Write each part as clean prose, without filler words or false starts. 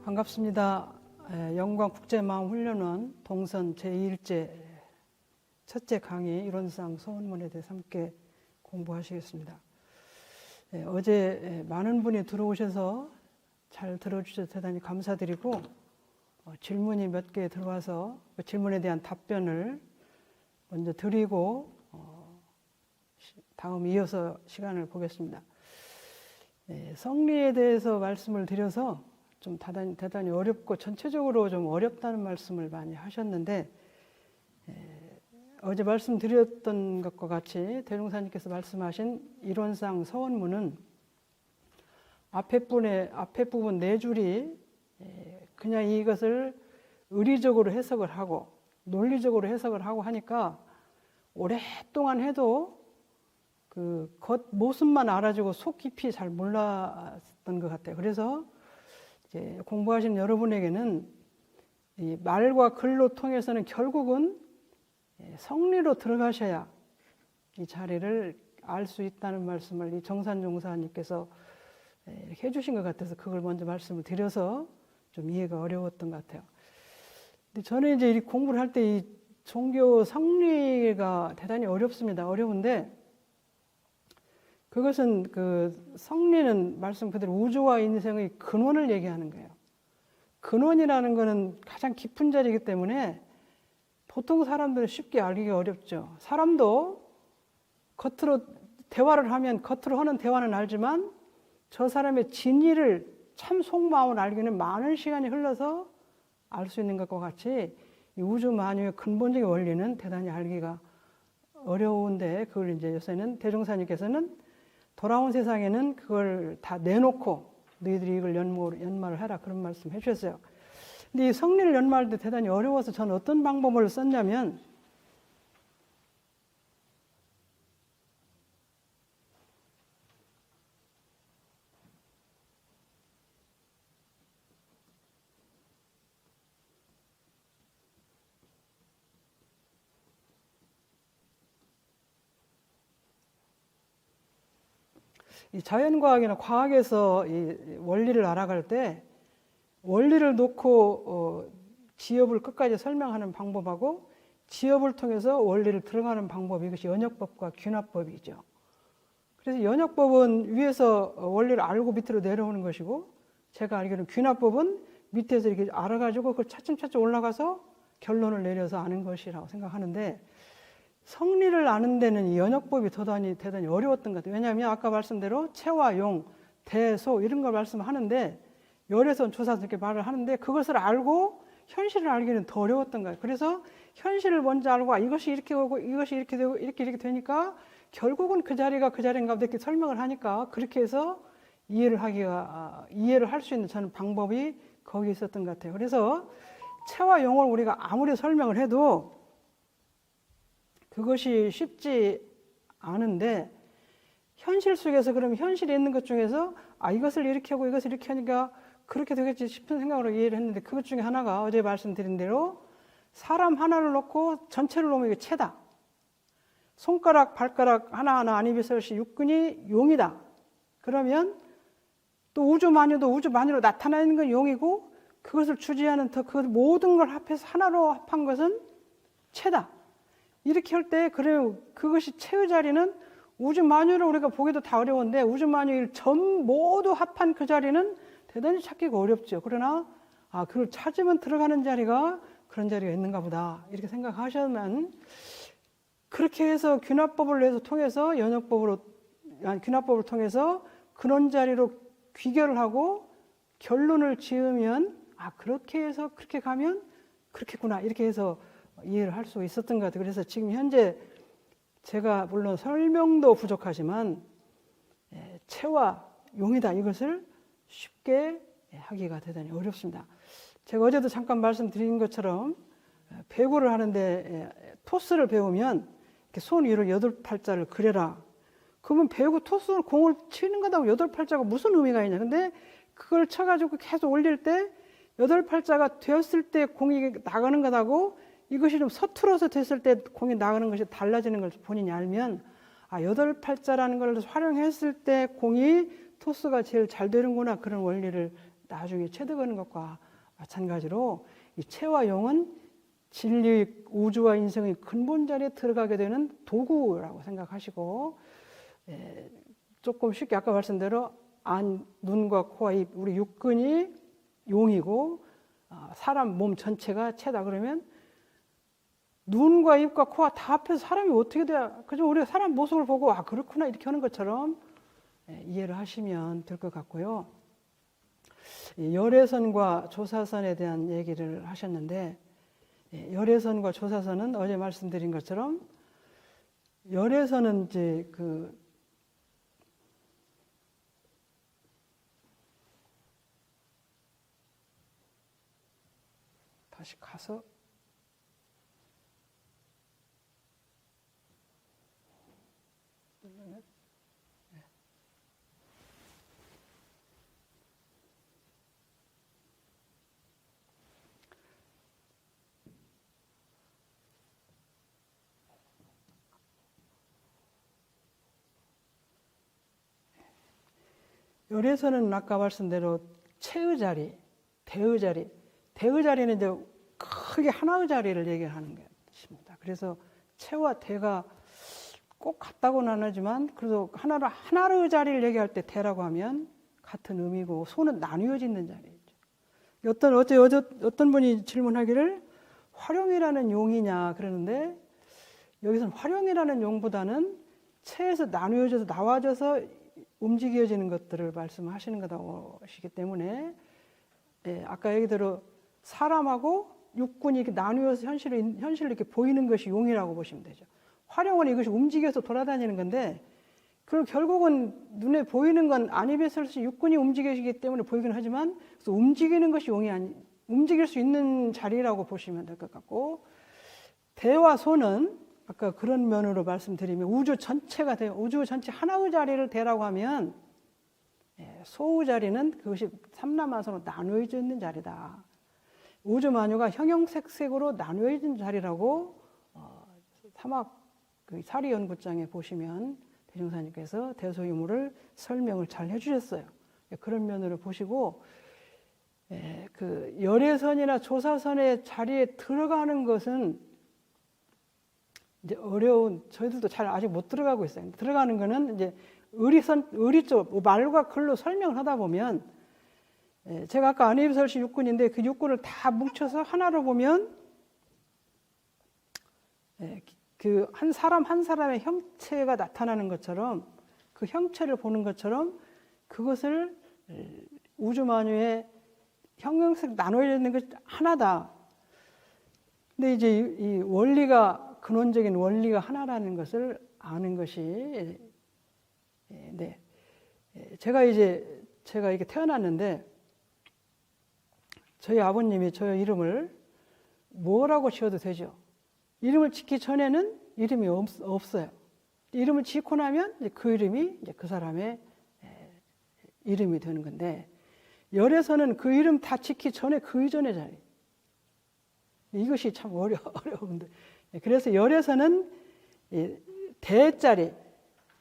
반갑습니다. 영광국제마음훈련원 동선 제2일째 첫째 강의 이론상 소원문에 대해서 함께 공부하시겠습니다. 어제 많은 분이 들어오셔서 잘 들어주셔서 대단히 감사드리고 질문이 몇 개 들어와서 그 질문에 대한 답변을 먼저 드리고 다음 이어서 시간을 보겠습니다. 성리에 대해서 말씀을 드려서 좀 대단히 어렵고 전체적으로 좀 어렵다는 말씀을 많이 하셨는데 어제 말씀드렸던 것과 같이 대종사님께서 말씀하신 이론상 서원문은 앞에 부분 네 줄이 그냥 이것을 의리적으로 해석을 하고 논리적으로 해석을 하고 하니까 오랫동안 해도 그 겉 모습만 알아주고 속 깊이 잘 몰랐던 것 같아요. 그래서 이제 공부하신 여러분에게는 이 말과 글로 통해서는 결국은 성리로 들어가셔야 이 자리를 알 수 있다는 말씀을 이 정산종사님께서 이렇게 해주신 것 같아서 그걸 먼저 말씀을 드려서 좀 이해가 어려웠던 것 같아요. 근데 저는 이제 이 공부를 할 때 이 종교 성리가 대단히 어렵습니다. 어려운데 그것은 그 성리는 말씀 그대로 우주와 인생의 근원을 얘기하는 거예요. 근원이라는 것은 가장 깊은 자리이기 때문에 보통 사람들은 쉽게 알기가 어렵죠. 사람도 겉으로 대화를 하면 겉으로 하는 대화는 알지만 저 사람의 진의를 참 속마음을 알기는 많은 시간이 흘러서 알 수 있는 것과 같이 이 우주 만유의 근본적인 원리는 대단히 알기가 어려운데 그걸 이제 요새는 대종사님께서는 돌아온 세상에는 그걸 다 내놓고 너희들이 이걸 연마를 해라 그런 말씀 해주셨어요. 근데 이 성리를 연마할 때 대단히 어려워서 저는 어떤 방법을 썼냐면 이 자연과학이나 과학에서 이 원리를 알아갈 때 원리를 놓고 지엽을 끝까지 설명하는 방법하고 지엽을 통해서 원리를 들어가는 방법 이것이 연역법과 귀납법이죠. 그래서 연역법은 위에서 원리를 알고 밑으로 내려오는 것이고 제가 알기로는 귀납법은 밑에서 이렇게 알아가지고 그걸 차츰차츰 올라가서 결론을 내려서 아는 것이라고 생각하는데 성리를 아는 데는 이 연역법이 대단히 어려웠던 것 같아요. 왜냐하면 아까 말씀대로 체와 용, 대소 이런 걸 말씀하는데 열애선 조사선 이렇게 말을 하는데 그것을 알고 현실을 알기는 더 어려웠던 거예요. 그래서 현실을 먼저 알고 이것이 이렇게 오고 이것이 이렇게 되고 이렇게 되니까 결국은 그 자리가 그 자리인가 보다 이렇게 설명을 하니까 그렇게 해서 이해를 할 수 있는 저는 방법이 거기 있었던 것 같아요. 그래서 체와 용을 우리가 아무리 설명을 해도 그것이 쉽지 않은데 현실 속에서 그러면 현실에 있는 것 중에서 이것을 이렇게 하고 이것을 이렇게 하니까 그렇게 되겠지 싶은 생각으로 이해를 했는데 그것 중에 하나가 어제 말씀드린 대로 사람 하나를 놓고 전체를 놓으면 이게 체다. 손가락, 발가락 하나하나 아니비서시 육근이 용이다. 그러면 또 우주 만유로 나타나 있는 건 용이고 그것을 주지하는 그 모든 걸 합해서 하나로 합한 것은 체다. 이렇게 할 때 그래요. 그것이 체의 자리는 우주 만유를 우리가 보기도 다 어려운데 우주 만유를 전 모두 합한 그 자리는 대단히 찾기가 어렵죠. 그러나 그걸 찾으면 들어가는 자리가 그런 자리가 있는가 보다 이렇게 생각하시면 그렇게 해서 귀납법을 통해서 연역법으로 귀납법을 통해서 그런 자리로 귀결을 하고 결론을 지으면 그렇게 해서 그렇게 가면 그렇겠구나 이렇게 해서 이해를 할 수 있었던 것 같아요. 그래서 지금 현재 제가 물론 설명도 부족하지만 체와 용이다 이것을 쉽게 하기가 대단히 어렵습니다. 제가 어제도 잠깐 말씀드린 것처럼 배구를 하는데 토스를 배우면 이렇게 손 위로 8팔자를 그려라. 그러면 배구 토스는 공을 치는 거다고 8팔자가 무슨 의미가 있냐. 근데 그걸 쳐가지고 계속 올릴 때 8팔자가 되었을 때 공이 나가는 거다고 이것이 좀 서툴어서 됐을 때 공이 나가는 것이 달라지는 걸 본인이 알면 8팔자라는 걸 활용했을 때 공이 토스가 제일 잘 되는구나 그런 원리를 나중에 체득하는 것과 마찬가지로 이 체와 영은 진리, 우주와 인생의 근본 자리에 들어가게 되는 도구라고 생각하시고, 조금 쉽게 아까 말씀대로 눈과 코와 입, 우리 육근이 용이고 사람 몸 전체가 체다 그러면 눈과 입과 코와 다 합해서 사람이 어떻게 돼야, 그죠? 우리가 사람 모습을 보고 그렇구나 이렇게 하는 것처럼 이해를 하시면 될 것 같고요. 열애선과 조사선에 대한 얘기를 하셨는데, 열애선과 조사선은 어제 말씀드린 것처럼 열애선은 이제 다시 가서 열애선은 아까 말씀대로 체의 자리, 대의 자리, 대의 자리는 이제 크게 하나의 자리를 얘기하는 것입니다. 그래서 체와 대가 꼭 같다고는 안 하지만 그래도 하나의 자리를 얘기할 때 대라고 하면 같은 의미고 소는 나뉘어지는 자리죠. 어떤 분이 질문하기를 활용이라는 용이냐 그러는데 여기서는 활용이라는 용보다는 체에서 나뉘어져서 나와져서 움직여지는 것들을 말씀하시는 것이기 때문에 아까 얘기대로 사람하고 육군이 이렇게 나뉘어서 현실을 이렇게 보이는 것이 용이라고 보시면 되죠. 활용은 이것이 움직여서 돌아다니는 건데 그럼 결국은 눈에 보이는 건 아니베설스 육군이 움직이기 때문에 보이긴 하지만 그래서 움직이는 것이 용이 움직일 수 있는 자리라고 보시면 될 것 같고, 대와 소는 아까 그런 면으로 말씀드리면 우주 전체가 돼요. 우주 전체 하나의 자리를 대라고 하면 소의 자리는 그것이 삼라만선으로 나누어져 있는 자리다. 우주 만유가 형형색색으로 나누어진 자리라고 사막 사리연구장에 보시면 대종사님께서 대소유물을 설명을 잘 해주셨어요. 그런 면으로 보시고 열애선이나 조사선의 자리에 들어가는 것은 이제 저희들도 잘 아직 못 들어가고 있어요. 들어가는 거는 이제 의리 쪽, 말과 글로 설명을 하다 보면, 제가 아까 안해비설시 육군인데 그 육군을 다 뭉쳐서 하나로 보면, 그 한 사람 한 사람의 형체가 나타나는 것처럼, 그 형체를 보는 것처럼 그것을 우주만유의 형형색 나눠져 있는 것이 하나다. 근데 이제 이 원리가 근원적인 원리가 하나라는 것을 아는 것이 제가 이렇게 태어났는데 저희 아버님이 저 이름을 뭐라고 지어도 되죠. 이름을 짓기 전에는 이름이 없어요. 이름을 짓고 나면 이제 그 이름이 이제 그 사람의 이름이 되는 건데, 열에서는 그 이름 다 짓기 전에 그 이전의 자리. 이것이 참 어려운데. 그래서 열에서는 대자리,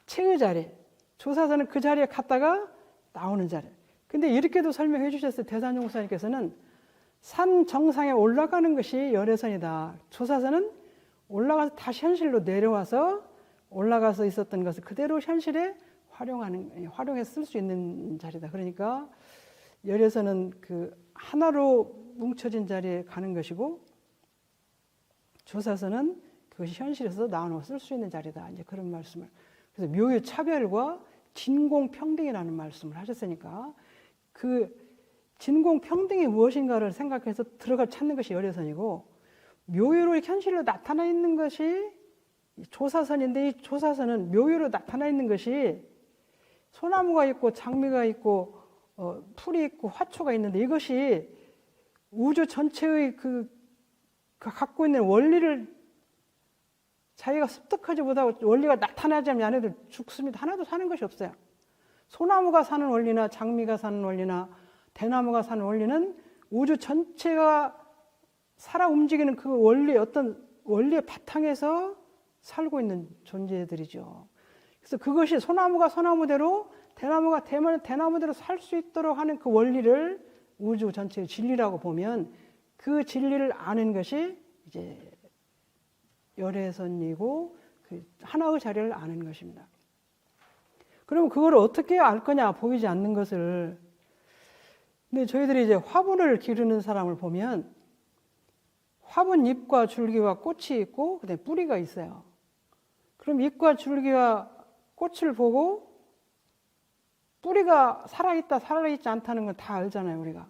체의 자리, 조사서는 그 자리에 갔다가 나오는 자리. 근데 이렇게도 설명해 주셨어요. 대산용사님께서는 산 정상에 올라가는 것이 열애선이다. 조사서는 올라가서 다시 현실로 내려와서 올라가서 있었던 것을 그대로 현실에 활용해서 쓸 수 있는 자리다. 그러니까 열애선은 그 하나로 뭉쳐진 자리에 가는 것이고, 조사서는 그것이 현실에서 나눠 쓸 수 있는 자리다. 이제 그런 말씀을. 그래서 묘의 차별과 진공평등이라는 말씀을 하셨으니까 그 진공평등이 무엇인가를 생각해서 찾는 것이 열애선이고, 묘유로 현실로 나타나 있는 것이 조사선인데, 이 조사선은 묘유로 나타나 있는 것이 소나무가 있고 장미가 있고 풀이 있고 화초가 있는데, 이것이 우주 전체의 그 갖고 있는 원리를 자기가 습득하지 못하고 원리가 나타나지 않으면 얘네들 죽습니다. 하나도 사는 것이 없어요. 소나무가 사는 원리나 장미가 사는 원리나 대나무가 사는 원리는 우주 전체가 살아 움직이는 그 어떤 원리의 바탕에서 살고 있는 존재들이죠. 그래서 그것이 소나무가 소나무대로, 대나무가 대나무대로 살 수 있도록 하는 그 원리를 우주 전체의 진리라고 보면 그 진리를 아는 것이 이제 열애선이고 그 하나의 자리를 아는 것입니다. 그럼 그걸 어떻게 알 거냐? 보이지 않는 것을. 근데 저희들이 이제 화분을 기르는 사람을 보면 화분 잎과 줄기와 꽃이 있고 그다음에 뿌리가 있어요. 그럼 잎과 줄기와 꽃을 보고 뿌리가 살아있다, 살아있지 않다는 건 다 알잖아요, 우리가.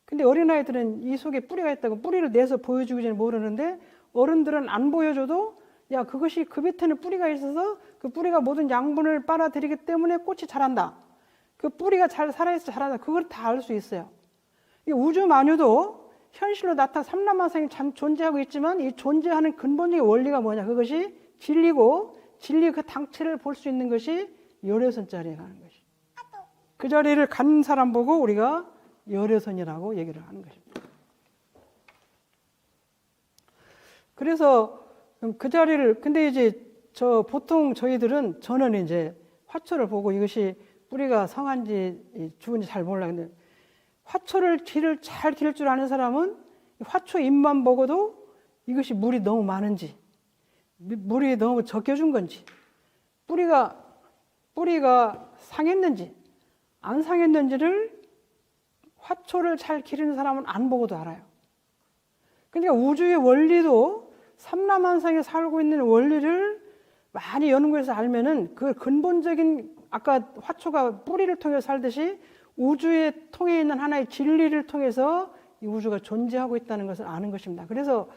근데 어린아이들은 이 속에 뿌리가 있다고 뿌리를 내서 보여주기 전에 모르는데 어른들은 안 보여줘도 야, 그것이 그 밑에는 뿌리가 있어서 그 뿌리가 모든 양분을 빨아들이기 때문에 꽃이 자란다. 그 뿌리가 잘 살아있어 자란다. 그걸 다 알 수 있어요. 이 우주 만유도 현실로 나타난 삼라만상이 존재하고 있지만 이 존재하는 근본적인 원리가 뭐냐? 그것이 진리고 진리 그 당체를 볼 수 있는 것이 열애선 자리에 가는 것이. 그 자리를 간 사람 보고 우리가 열애선이라고 얘기를 하는 것입니다. 그래서 그 자리를 근데 이제 보통 저는 이제 화초를 보고 이것이 뿌리가 성한지 죽은지 잘 몰라. 근데 화초를 잘 기를 줄 아는 사람은 화초 잎만 보고도 이것이 물이 너무 많은지 물이 너무 적게 준 건지 뿌리가 상했는지 안 상했는지를 화초를 잘 기르는 사람은 안 보고도 알아요. 그러니까 우주의 원리도 삼라만상에 살고 있는 원리를 많이 연구해서 알면은 그 근본적인 아까 화초가 뿌리를 통해서 살듯이 우주에 통해 있는 하나의 진리를 통해서 이 우주가 존재하고 있다는 것을 아는 것입니다. 그래서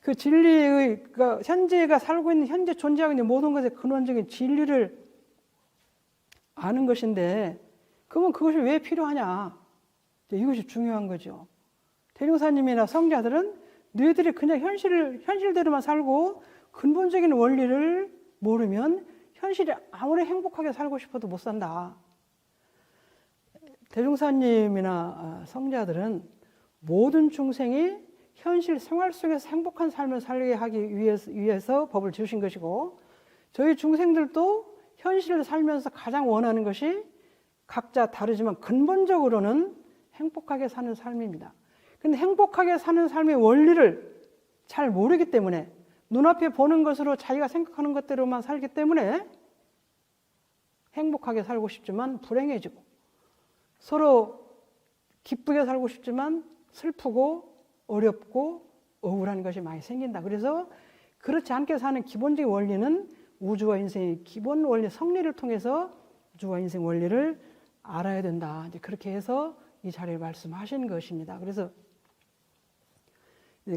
그 진리의 그러니까 현재가 살고 있는 현재 존재하고 있는 모든 것의 근원적인 진리를 아는 것인데 그러면 그것이 왜 필요하냐? 이것이 중요한 거죠. 대종사님이나 성자들은 너희들이 그냥 현실대로만 살고 근본적인 원리를 모르면 현실이 아무리 행복하게 살고 싶어도 못 산다. 대종사님이나 성자들은 모든 중생이 현실 생활 속에서 행복한 삶을 살게 하기 위해서 법을 지으신 것이고 저희 중생들도 현실을 살면서 가장 원하는 것이 각자 다르지만 근본적으로는 행복하게 사는 삶입니다. 근데 행복하게 사는 삶의 원리를 잘 모르기 때문에 눈앞에 보는 것으로 자기가 생각하는 것대로만 살기 때문에 행복하게 살고 싶지만 불행해지고 서로 기쁘게 살고 싶지만 슬프고 어렵고 억울한 것이 많이 생긴다. 그래서 그렇지 않게 사는 기본적인 원리는 우주와 인생의 기본 원리 성리를 통해서 우주와 인생 원리를 알아야 된다. 이제 그렇게 해서 이 자리를 말씀하신 것입니다. 그래서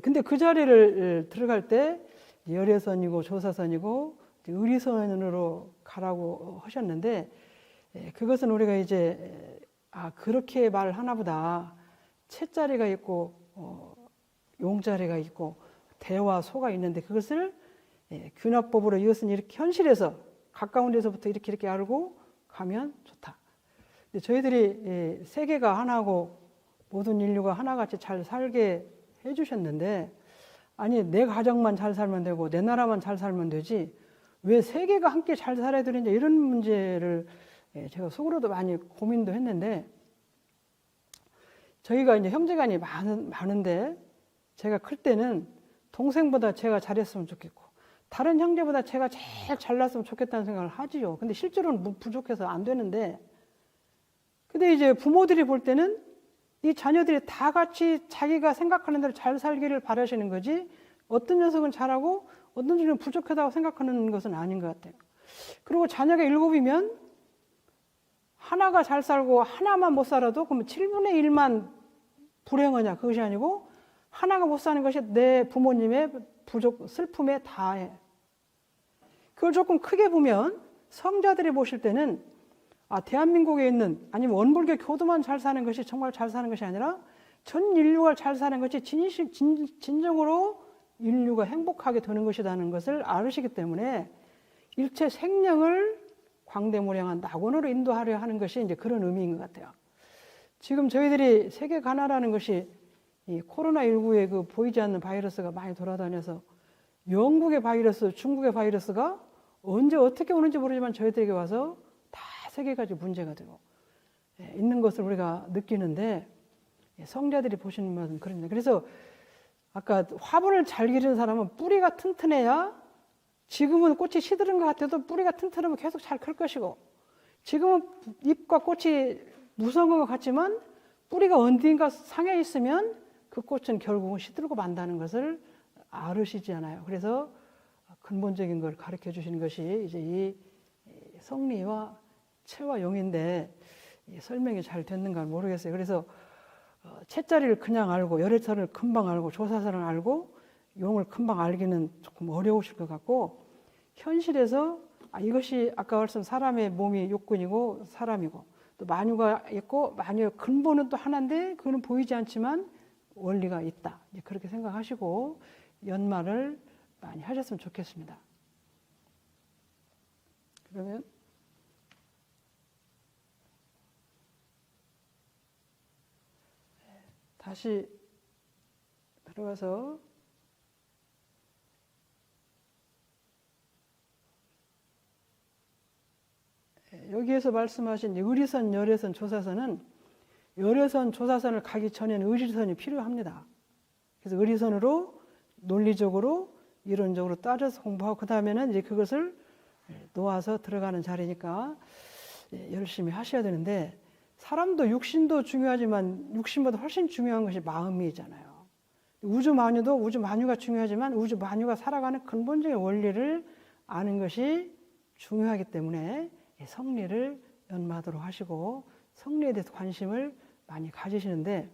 근데 그 자리를 들어갈 때 열애선이고 조사선이고 의리선으로 가라고 하셨는데 그것은 우리가 이제 그렇게 말을 하나보다 채자리가 있고 용자리가 있고 대와 소가 있는데 그것을 균합법으로 이것은 이렇게 현실에서 가까운 데서부터 이렇게 알고 가면 좋다. 저희들이 세계가 하나고 모든 인류가 하나같이 잘 살게 해주셨는데 아니 내 가정만 잘 살면 되고 내 나라만 잘 살면 되지 왜 세계가 함께 잘 살아야 되는지 이런 문제를 제가 속으로도 많이 고민도 했는데 저희가 이제 형제간이 많은데 제가 클 때는 동생보다 제가 잘했으면 좋겠고 다른 형제보다 제가 제일 잘났으면 좋겠다는 생각을 하지요. 근데 실제로는 부족해서 안 되는데 근데 이제 부모들이 볼 때는 이 자녀들이 다 같이 자기가 생각하는 대로 잘 살기를 바라시는 거지 어떤 녀석은 잘하고 어떤 녀석은 부족하다고 생각하는 것은 아닌 것 같아요. 그리고 자녀가 7이면 하나가 잘 살고 하나만 못 살아도 그러면 7분의 1만 불행하냐 그것이 아니고 하나가 못 사는 것이 내 부모님의 슬픔에 다해. 그걸 조금 크게 보면 성자들이 보실 때는 대한민국에 있는 아니면 원불교 교도만 잘 사는 것이 정말 잘 사는 것이 아니라 전 인류가 잘 사는 것이 진정으로 인류가 행복하게 되는 것이라는 것을 알으시기 때문에 일체 생명을 광대무량한 낙원으로 인도하려 하는 것이 이제 그런 의미인 것 같아요. 지금 저희들이 세계 가나라는 것이 이 코로나19의 그 보이지 않는 바이러스가 많이 돌아다녀서 영국의 바이러스, 중국의 바이러스가 언제 어떻게 오는지 모르지만 저희들에게 와서 다 세계까지 문제가 되고 있는 것을 우리가 느끼는데 성자들이 보시는 것은 그럽니다. 그래서 아까 화분을 잘 기르는 사람은 뿌리가 튼튼해야 지금은 꽃이 시드른 것 같아도 뿌리가 튼튼하면 계속 잘 클 것이고 지금은 잎과 꽃이 무성한 것 같지만 뿌리가 어딘가 상해 있으면 그 꽃은 결국은 시들고 만다는 것을 아르시잖아요. 그래서 근본적인 걸 가르쳐 주시는 것이 이제 이 성리와 체와 용인데 설명이 잘 됐는가 모르겠어요. 그래서 체자리를 그냥 알고 열애설을 금방 알고 조사설을 알고 용을 금방 알기는 조금 어려우실 것 같고 현실에서 이것이 아까 말씀 사람의 몸이 육군이고 사람이고 또 만유가 있고 만유의 근본은 또 하나인데 그거는 보이지 않지만 원리가 있다. 그렇게 생각하시고 연말을 많이 하셨으면 좋겠습니다. 그러면 다시 들어가서 여기에서 말씀하신 의리선, 열애선, 조사선은 열애선, 조사선을 가기 전에는 의리선이 필요합니다. 그래서 의리선으로 논리적으로 이론적으로 따져서 공부하고 그 다음에는 이제 그것을 놓아서 들어가는 자리니까 열심히 하셔야 되는데 사람도 육신도 중요하지만 육신보다 훨씬 중요한 것이 마음이잖아요. 우주 만유도 우주 만유가 중요하지만 우주 만유가 살아가는 근본적인 원리를 아는 것이 중요하기 때문에 성리를 연마하도록 하시고 성리에 대해서 관심을 많이 가지시는데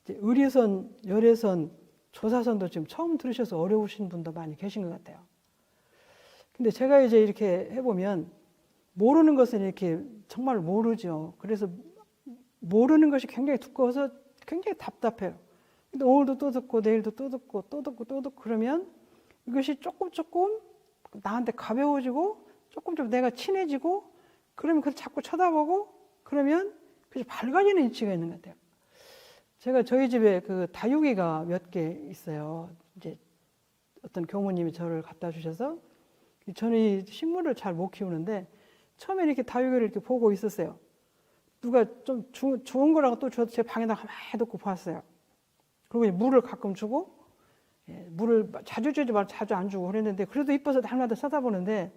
이제 의리선, 열애선, 조사선도 지금 처음 들으셔서 어려우신 분도 많이 계신 것 같아요. 근데 제가 이제 이렇게 해보면 모르는 것은 이렇게 정말 모르죠. 그래서 모르는 것이 굉장히 두꺼워서 굉장히 답답해요. 근데 오늘도 또 듣고 내일도 또 듣고 또 듣고 또 듣고 그러면 이것이 조금 나한테 가벼워지고 조금 내가 친해지고 그러면 그걸 자꾸 쳐다보고 그러면 그게 밝아지는 이치가 있는 것 같아요. 제가 저희 집에 그 다육이가 몇 개 있어요. 이제 어떤 교무님이 저를 갖다 주셔서 저는 이 식물을 잘 못 키우는데 처음에 이렇게 다육이를 이렇게 보고 있었어요. 누가 좀 좋은 거라고 또 제 방에다 가만히 놓고 봤어요. 그리고 물을 가끔 주고 물을 자주 주지 말고 자주 안 주고 그랬는데 그래도 이뻐서 날마다 쳐다보는데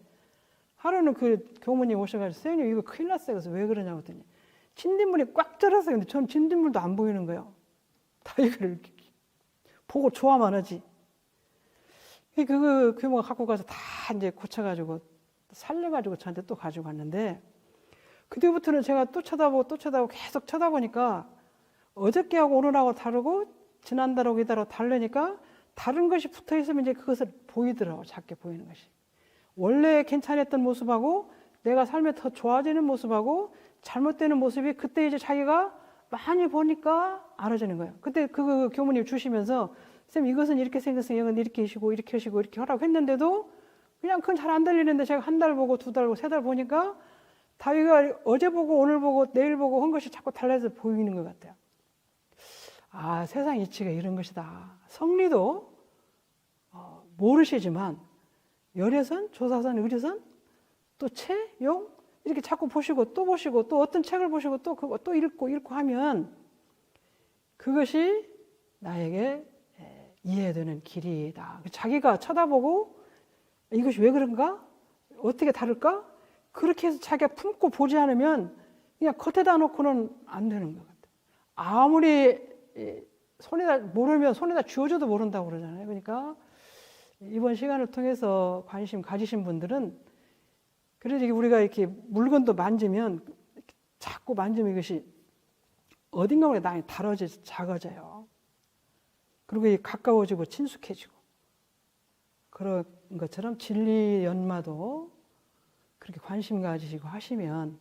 하루는 그 교무님 오셔가지고 선생님 이거 큰일 났어요. 그래서 왜 그러냐고 했더니 진딧물이 꽉 들었어요. 근데 저는 진딧물도 안 보이는 거예요. 다육이를 이렇게 보고 좋아만 하지. 그 교무가 갖고 가서 다 이제 고쳐가지고 살려가지고 저한테 또 가지고 갔는데 그때부터는 제가 또 쳐다보고 계속 쳐다보니까 어저께하고 오늘하고 다르고 지난달하고 이달하고 다르니까 다른 것이 붙어 있으면 이제 그것을 보이더라고. 작게 보이는 것이. 원래 괜찮았던 모습하고 내가 삶에 더 좋아지는 모습하고 잘못되는 모습이 그때 이제 자기가 많이 보니까 알아지는 거예요. 그때 그 교무님 주시면서 선생님 이것은 이렇게 생겼으니 이건 이렇게 하시고 이렇게 하시고 이렇게 하라고 했는데도 그냥 그건 잘 안 들리는데 제가 한 달 보고 두 달 보고 세 달 보니까 다윗가 어제 보고 오늘 보고 내일 보고 한 것이 자꾸 달라서 보이는 것 같아요. 아, 세상 이치가 이런 것이다. 성리도 모르시지만 열애선, 조사선, 의리선, 또 체, 용 이렇게 자꾸 보시고 또 어떤 책을 보시고 또 읽고 하면 그것이 나에게 이해되는 길이다. 자기가 쳐다보고 이것이 왜 그런가? 어떻게 다를까? 그렇게 해서 자기가 품고 보지 않으면 그냥 겉에다 놓고는 안 되는 것 같아요. 아무리 모르면 손에다 쥐어줘도 모른다고 그러잖아요. 그러니까 이번 시간을 통해서 관심 가지신 분들은 그래서 우리가 이렇게 물건도 만지면 자꾸 만지면 이것이 어딘가 모르게 나이 다뤄져서 작아져요. 그리고 가까워지고 친숙해지고 그런 것처럼 진리 연마도 그렇게 관심 가지시고 하시면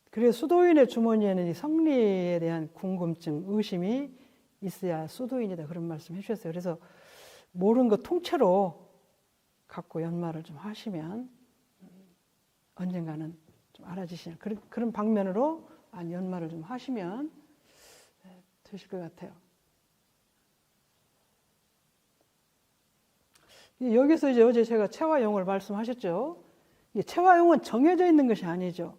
그래서 수도인의 주머니에는 이 성리에 대한 궁금증, 의심이 있어야 수도인이다 그런 말씀 해주셨어요. 그래서 모르는 것 통째로 갖고 연마를 좀 하시면 언젠가는 좀 알아지시는 그런 방면으로 연마를 좀 하시면 되실 것 같아요. 여기서 이제 어제 제가 체와 용을 말씀하셨죠. 체와 용은 정해져 있는 것이 아니죠.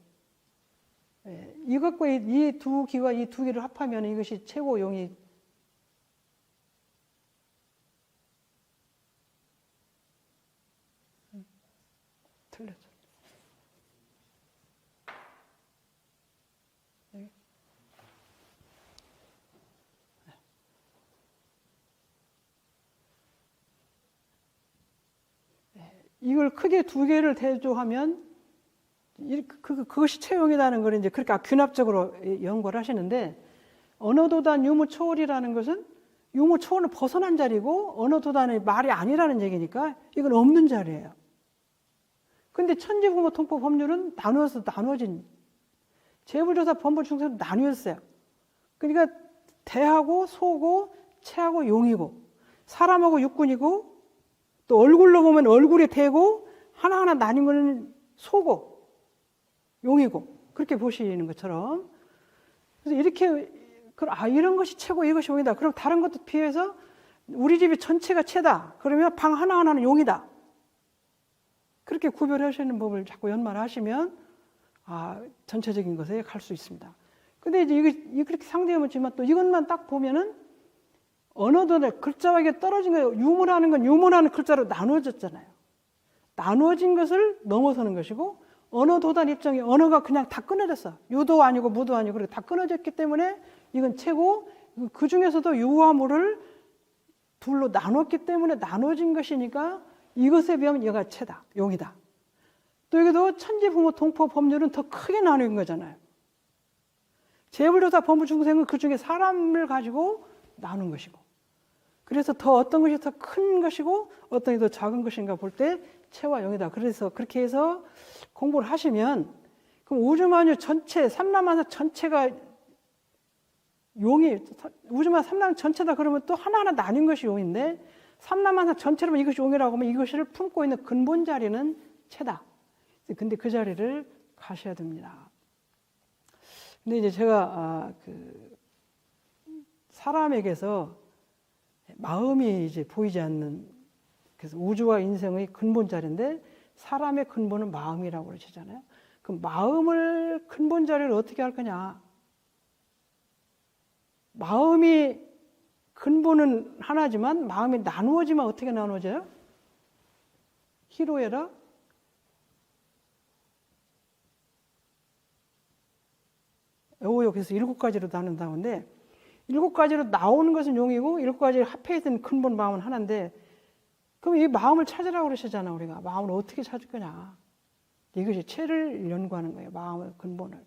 이것과 이 두 기와 이 두 기를 합하면 이것이 최고 용이 틀렸죠. 이걸 크게 두 개를 대조하면 그것이 채용이라는 걸 이제 그렇게 균합적으로 연구를 하시는데, 언어도단 유무초월이라는 것은 유무초월은 벗어난 자리고 언어도단의 말이 아니라는 얘기니까 이건 없는 자리예요. 근데 천지부모 통법 법률은 나누어진 재불조사 법무 중생도 나뉘었어요. 그러니까 대하고 소고 체하고 용이고, 사람하고 육군이고, 또 얼굴로 보면 얼굴이 대고 하나하나 나뉜 거는 소고 용이고, 그렇게 보시는 것처럼. 그래서 이렇게 이런 것이 최고 이것이 용이다. 그럼 다른 것도 비해서 우리 집이 전체가 채다. 그러면 방 하나하나는 용이다. 그렇게 구별하시는 법을 자꾸 연말하시면 전체적인 것에 갈 수 있습니다. 근데 이제 이게 그렇게 상대해보지만 또 이것만 딱 보면은 언어도 글자와 이게 떨어진 거예요. 유무라는 건 유무라는 글자로 나누어졌잖아요. 나누어진 것을 넘어서는 것이고, 언어도단 입장에 언어가 그냥 다 끊어졌어. 유도 아니고 무도 아니고 그렇게 다 끊어졌기 때문에 이건 최고, 그 중에서도 유와 무를 둘로 나눴기 때문에 나눠진 것이니까 이것에 비하면 얘가 최다, 용이다. 또 여기도 천지부모 통법 법률은 더 크게 나누는 거잖아요. 재불조사 법무 중생은 그 중에 사람을 가지고 나눈 것이고, 그래서 더 어떤 것이 더 큰 것이고 어떤 게 더 작은 것인가 볼 때 체와 용이다. 그래서 그렇게 해서 공부를 하시면, 그럼 우주만유 전체, 삼라만사 전체가 용이, 우주만 삼라만 전체다 그러면 또 하나하나 나뉜 것이 용인데, 삼라만사 전체라면 이것이 용이라고 하면 이것을 품고 있는 근본 자리는 체다. 근데 그 자리를 가셔야 됩니다. 근데 이제 제가 사람에게서 마음이 이제 보이지 않는, 그래서 우주와 인생의 근본 자리인데 사람의 근본은 마음이라고 그러시잖아요. 그럼 마음을 근본 자리를 어떻게 할 거냐? 마음이 근본은 하나지만 마음이 나누어지면 어떻게 나누어져요? 히로에라 에오요. 그래서 7가지로 나눈다는데, 7가지로 나오는 것은 용이고 7가지를 합해있는 근본 마음은 하나인데, 그럼 이 마음을 찾으라고 그러시잖아. 우리가 마음을 어떻게 찾을 거냐? 이것이 체를 연구하는 거예요. 마음의 근본을.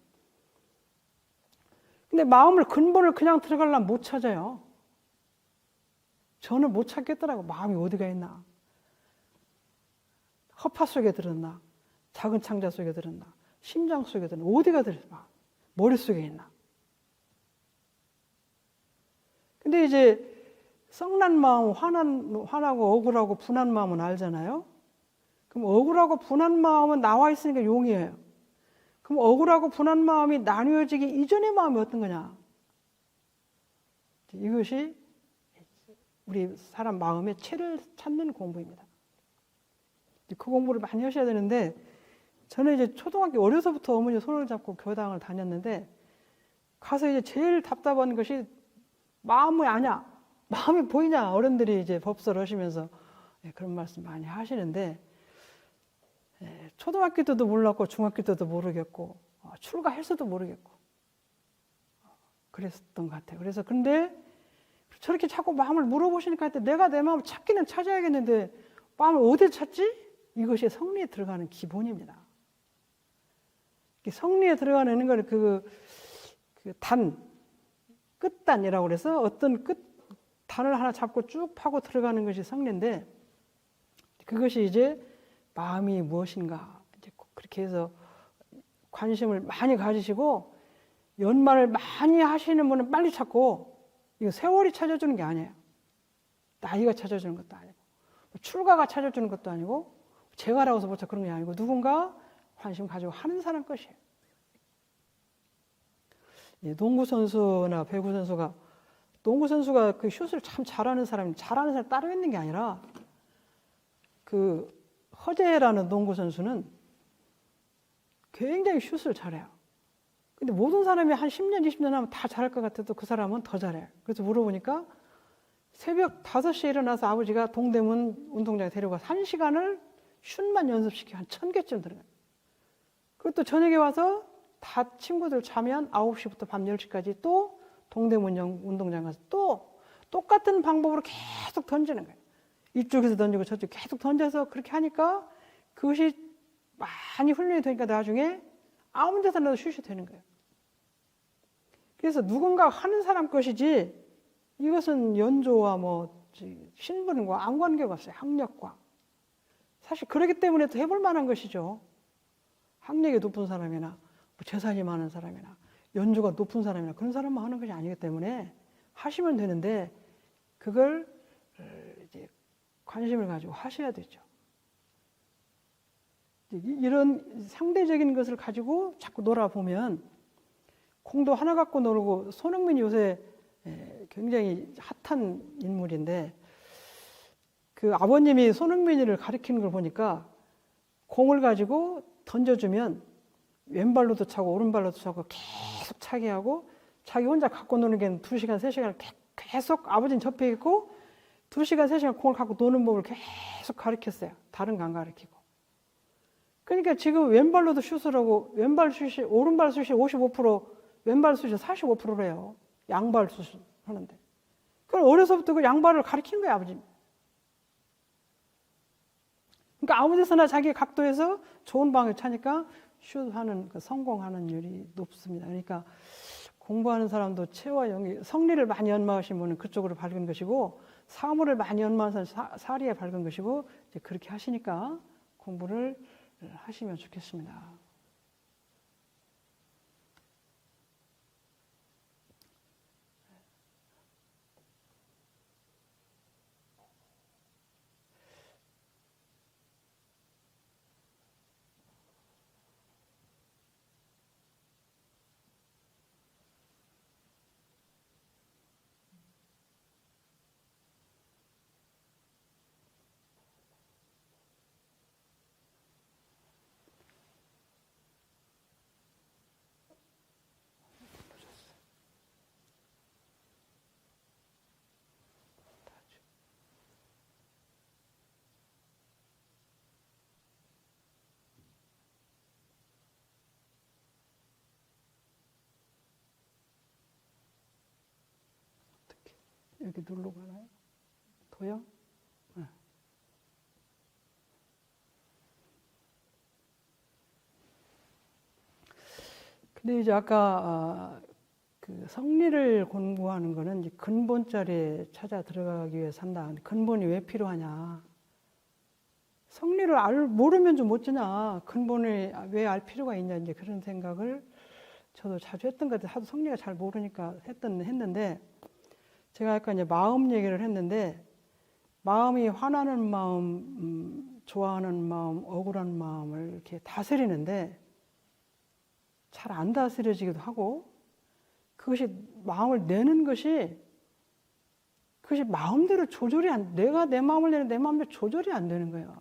근데 마음을 근본을 그냥 들어가려면 못 찾아요. 저는 못 찾겠더라고. 마음이 어디가 있나? 허파 속에 들었나? 작은 창자 속에 들었나? 심장 속에 들었나? 어디가 들었나? 머릿속에 있나? 근데 이제 썩난 마음, 화나고 억울하고 분한 마음은 알잖아요. 그럼 억울하고 분한 마음은 나와 있으니까 용이에요. 그럼 억울하고 분한 마음이 나뉘어지기 이전의 마음이 어떤 거냐? 이것이 우리 사람 마음의 체를 찾는 공부입니다. 그 공부를 많이 하셔야 되는데, 저는 이제 초등학교 어려서부터 어머니 손을 잡고 교당을 다녔는데, 가서 이제 제일 답답한 것이 마음이 아냐? 마음이 보이냐? 어른들이 이제 법설 하시면서 그런 말씀 많이 하시는데, 초등학교 때도 몰랐고 중학교 때도 모르겠고 출가했어도 모르겠고 그랬었던 것 같아요. 그래서 근데 저렇게 자꾸 마음을 물어보시니까 내가 내 마음을 찾기는 찾아야겠는데 마음을 어디에 찾지? 이것이 성리에 들어가는 기본입니다. 성리에 들어가는 걸 끝단이라고 그래서 어떤 단을 하나 잡고 쭉 파고 들어가는 것이 성리인데, 그것이 이제 마음이 무엇인가, 이제 그렇게 해서 관심을 많이 가지시고, 연말을 많이 하시는 분은 빨리 찾고, 이거 세월이 찾아주는 게 아니에요. 나이가 찾아주는 것도 아니고, 출가가 찾아주는 것도 아니고, 제가라고 해서 그런 게 아니고, 누군가 관심 가지고 하는 사람 것이에요. 농구 선수나 배구 선수가, 농구 선수가 그 슛을 참 잘하는 사람 따로 있는 게 아니라, 허재라는 농구 선수는 굉장히 슛을 잘해요. 근데 모든 사람이 한 10년, 20년 하면 다 잘할 것 같아도 그 사람은 더 잘해. 그래서 물어보니까 새벽 5시에 일어나서 아버지가 동대문 운동장에 데려가서 1시간을 슛만 연습시키고 한 1000개쯤 들어가요. 그것도 저녁에 와서 다 친구들 자면 9시부터 밤 10시까지 또 동대문 운동장 가서 또 똑같은 방법으로 계속 던지는 거예요. 이쪽에서 던지고 저쪽 계속 던져서 그렇게 하니까 그것이 많이 훈련이 되니까 나중에 아무 데서 넣어도 슛이 되는 거예요. 그래서 누군가 하는 사람 것이지 이것은 연조와 뭐 신분과 아무 관계가 없어요. 학력과. 사실 그렇기 때문에 또 해볼 만한 것이죠. 학력이 높은 사람이나 뭐 재산이 많은 사람이나 연조가 높은 사람이나 그런 사람만 하는 것이 아니기 때문에 하시면 되는데 그걸 이제 관심을 가지고 하셔야 되죠. 이런 상대적인 것을 가지고 자꾸 놀아보면 공도 하나 갖고 놀고 손흥민이 요새 굉장히 핫한 인물인데 그 아버님이 손흥민이를 가르치는 걸 보니까 공을 가지고 던져주면 왼발로도 차고 오른발로도 차고 계속 차게 하고 자기 혼자 갖고 노는 게 2시간, 3시간 계속 아버지는 접해 있고 2시간, 3시간 공을 갖고 노는 법을 계속 가르쳤어요. 다른 거 안 가르치고. 그러니까 지금 왼발로도 슛을 하고 오른발 슛이 55%, 왼발 슛이 45%래요. 양발 슛을 하는데. 그럼 어려서부터 그 양발을 가르치는 거예요, 아버지. 그러니까 아무 데서나 자기 각도에서 좋은 방을 차니까 슛하는, 성공하는 율이 높습니다. 그러니까 공부하는 사람도 체와 영이, 성리를 많이 연마하신 분은 그쪽으로 밝은 것이고, 사물을 많이 연마한 사람은 사리에 밝은 것이고, 이제 그렇게 하시니까 공부를 하시면 좋겠습니다. 여기 누르고 가나요? 도형? 네. 근데 이제 아까 그 성리를 공부하는 거는 이제 근본 자리에 찾아 들어가기 위해 산다. 근본이 왜 필요하냐? 성리를 모르면 좀 어쩌냐? 근본을 왜 알 필요가 있냐? 이제 그런 생각을 저도 자주 했던 것 같아요. 하도 성리가 잘 모르니까 했는데 제가 아까 이제 마음 얘기를 했는데 마음이 화나는 마음, 좋아하는 마음, 억울한 마음을 이렇게 다스리는데 잘 안 다스려지기도 하고 그것이 마음을 내는 것이 그것이 마음대로 조절이 내가 내 마음을 내는 내 마음대로 조절이 안 되는 거예요.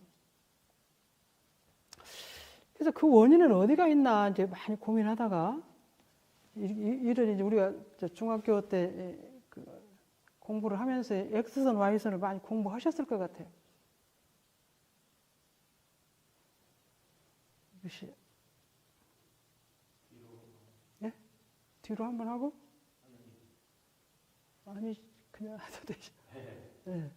그래서 그 원인은 어디가 있나 이제 많이 고민하다가 이런 이제 우리가 중학교 때 공부를 하면서 X선, Y선을 많이 공부하셨을 것 같아요. 이것이 예? 뒤로 한번 하고? 아니 그냥 해도 되죠. 네.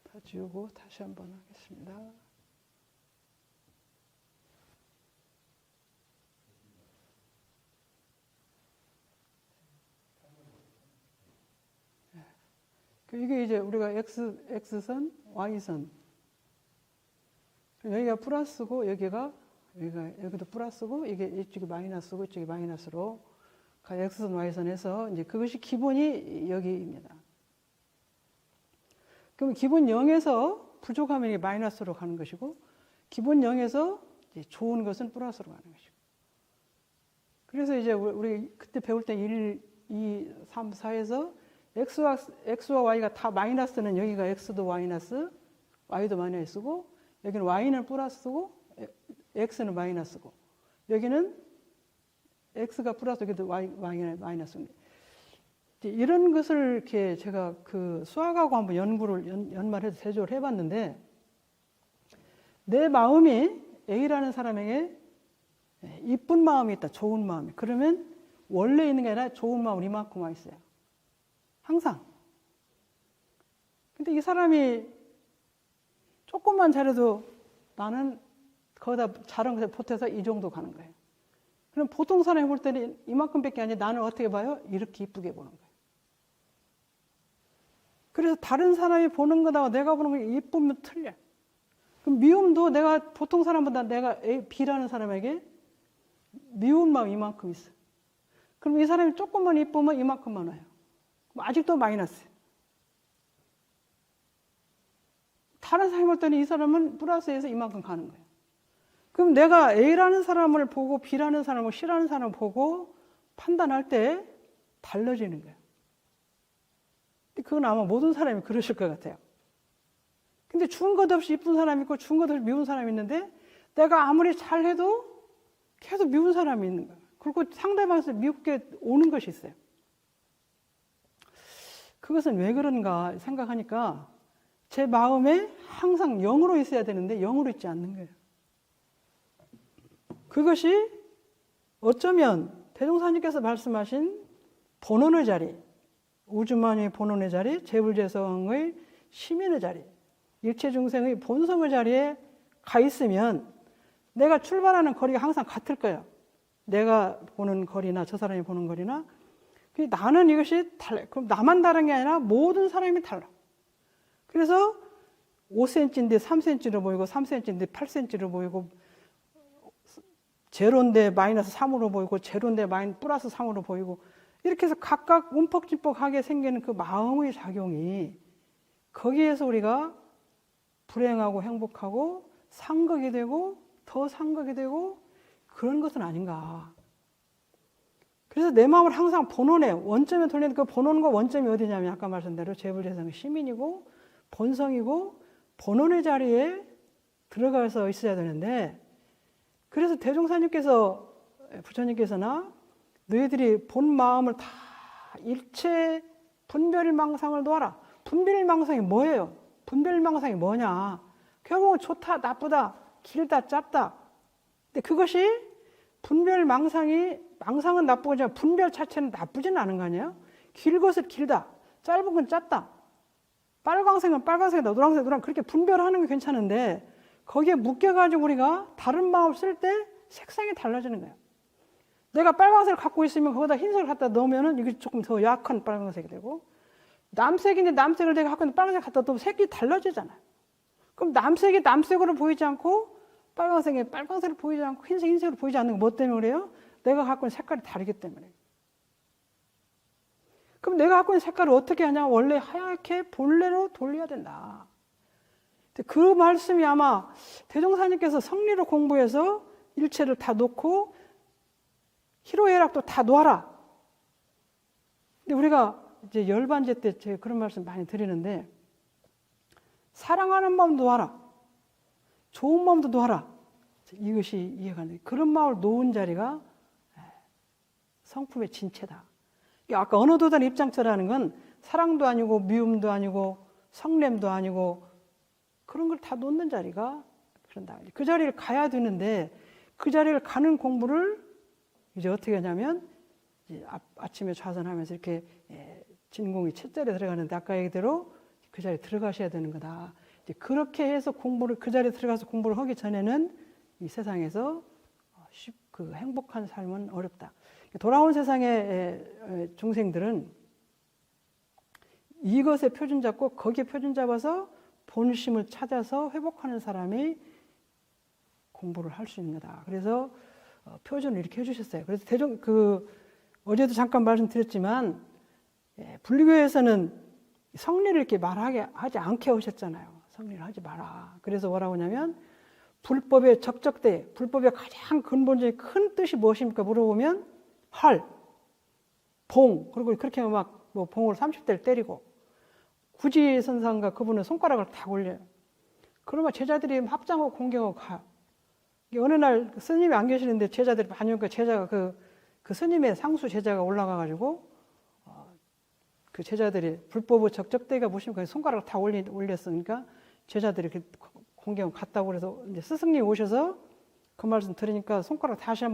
다 지우고 다시 한번 하겠습니다. 이게 이제 우리가 X선, Y선. 여기가 플러스고 여기도 플러스고 이쪽이 마이너스고 이쪽이 마이너스로 X선, Y선에서 이제 그것이 기본이 여기입니다. 그럼 기본 0에서 부족하면 이게 마이너스로 가는 것이고 기본 0에서 이제 좋은 것은 플러스로 가는 것이고. 그래서 이제 우리 그때 배울 때 1, 2, 3, 4에서 X와 Y가 다 마이너스는 여기가 X도 마이너스, y도 마이너스 쓰고, 여기는 y는 플러스고 x는 마이너스고, 여기는 x가 플러스, 여기도 y는 마이너스입니다. 이런 것을 이렇게 제가 그 수학하고 한번 연말해서 대조를 해봤는데, 내 마음이 A라는 사람에게 이쁜 마음이 있다, 좋은 마음이. 그러면 원래 있는 게 아니라 좋은 마음은 이만큼 와 있어요. 항상. 근데 이 사람이 조금만 잘해도 나는 거기다 잘한 것에 보태서 이 정도 가는 거예요. 그럼 보통 사람이 볼 때는 이만큼밖에 아니라 나는 어떻게 봐요? 이렇게 이쁘게 보는 거예요. 그래서 다른 사람이 보는 거다가 내가 보는 거 이쁘면 틀려. 그럼 미움도 내가 보통 사람보다 내가 B라는 사람에게 미운 마음 이만큼 있어. 그럼 이 사람이 조금만 이쁘면 이만큼만 와요. 아직도 마이너스. 다른 사람이 볼 때는 이 사람은 플러스에서 이만큼 가는 거예요. 그럼 내가 A라는 사람을 보고 B라는 사람을 C라는 사람을 보고 판단할 때 달라지는 거예요. 그건 아마 모든 사람이 그러실 것 같아요. 근데 죽은 것 없이 이쁜 사람이 있고 죽은 것 없이 미운 사람이 있는데 내가 아무리 잘해도 계속 미운 사람이 있는 거예요. 그리고 상대방에서 미웃게 오는 것이 있어요. 그것은 왜 그런가 생각하니까 제 마음에 항상 0으로 있어야 되는데 0으로 있지 않는 거예요. 그것이 어쩌면 대종사님께서 말씀하신 본원의 자리, 우주만유의 본원의 자리, 재불재성의 시민의 자리, 일체중생의 본성의 자리에 가 있으면 내가 출발하는 거리가 항상 같을 거예요. 내가 보는 거리나 저 사람이 보는 거리나. 나는 이것이 달라요. 그럼 나만 다른 게 아니라 모든 사람이 달라. 그래서 5cm인데 3cm로 보이고 3cm인데 8cm로 보이고 제로인데 마이너스 3으로 보이고 제로인데 플러스 3으로 보이고 이렇게 해서 각각 움퍽짐퍽하게 생기는 그 마음의 작용이 거기에서 우리가 불행하고 행복하고 상극이 되고 더 상극이 되고 그런 것은 아닌가. 그래서 내 마음을 항상 본원에 원점에 돌리는 그 본원과 원점이 어디냐면 아까 말씀대로 재불재성의 시민이고 본성이고 본원의 자리에 들어가서 있어야 되는데 그래서 대종사님께서 부처님께서나 너희들이 본 마음을 다 일체 분별망상을 놓아라. 분별망상이 뭐예요? 분별망상이 뭐냐? 결국은 좋다, 나쁘다, 길다, 짧다. 근데 그것이 망상은 나쁘고 분별 자체는 나쁘지는 않은 거 아니에요? 길 것은 길다, 짧은 건 짧다. 빨강색은 빨강색이다, 노란색은 노란 그렇게 분별하는 게 괜찮은데 거기에 묶여가지고 우리가 다른 마음을 쓸 때 색상이 달라지는 거예요. 내가 빨강색을 갖고 있으면 거기다 흰색을 갖다 넣으면 이게 조금 더 약한 빨강색이 되고 남색인데 남색을 내가 갖고 있는 빨간색 갖다 넣으면 색이 달라지잖아요. 그럼 남색이 남색으로 보이지 않고 빨강색이 빨강색으로 보이지 않고 흰색으로 보이지 않는 거 뭐 때문에 그래요? 내가 갖고 있는 색깔이 다르기 때문에. 그럼 내가 갖고 있는 색깔을 어떻게 하냐? 원래 하얗게 본래로 돌려야 된다. 그 말씀이 아마 대종사님께서 성리로 공부해서 일체를 다 놓고 희로애락도 다 놓아라. 근데 우리가 이제 열반제 때 제가 그런 말씀 많이 드리는데 사랑하는 마음도 놓아라. 좋은 마음도 놓아라. 이것이 이해가 안 돼요. 그런 마음을 놓은 자리가 성품의 진체다. 아까 어느 도단 입장처라는 건 사랑도 아니고 미움도 아니고 성냄도 아니고 그런 걸 다 놓는 자리가 그런다. 그 자리를 가야 되는데 그 자리를 가는 공부를 이제 어떻게 하냐면 이제 아침에 좌선하면서 이렇게 진공이 쳇자리에 들어가는데 아까 얘기대로 그 자리에 들어가셔야 되는 거다. 이제 그렇게 해서 그 자리에 들어가서 공부를 하기 전에는 이 세상에서 그 행복한 삶은 어렵다. 돌아온 세상의 중생들은 이것에 표준 잡고 거기에 표준 잡아서 본심을 찾아서 회복하는 사람이 공부를 할 수 있는 거다. 그래서 표준을 이렇게 해주셨어요. 그래서 어제도 잠깐 말씀드렸지만 불교에서는 성리를 이렇게 하지 않게 하셨잖아요. 성리를 하지 마라. 그래서 뭐라고 하냐면 불법의 적적대, 불법의 가장 근본적인 큰 뜻이 무엇입니까? 물어보면 활, 봉, 그리고 그렇게 막 뭐 봉을 30대를 때리고 구지선상과 그분은 손가락을 다 올려요. 그러면 제자들이 합장하고 공경하고 가. 어느 날 스님이 안 계시는데 제자들이 많이 오니까 제자가 그 스님의 상수 제자가 올라가가지고 그 제자들이 불법의 적적대가 보시면 손가락을 다 올렸으니까 제자들이 공경 갔다고 그래서 이제 스승님 오셔서 그 말씀 들으니까 손가락 다시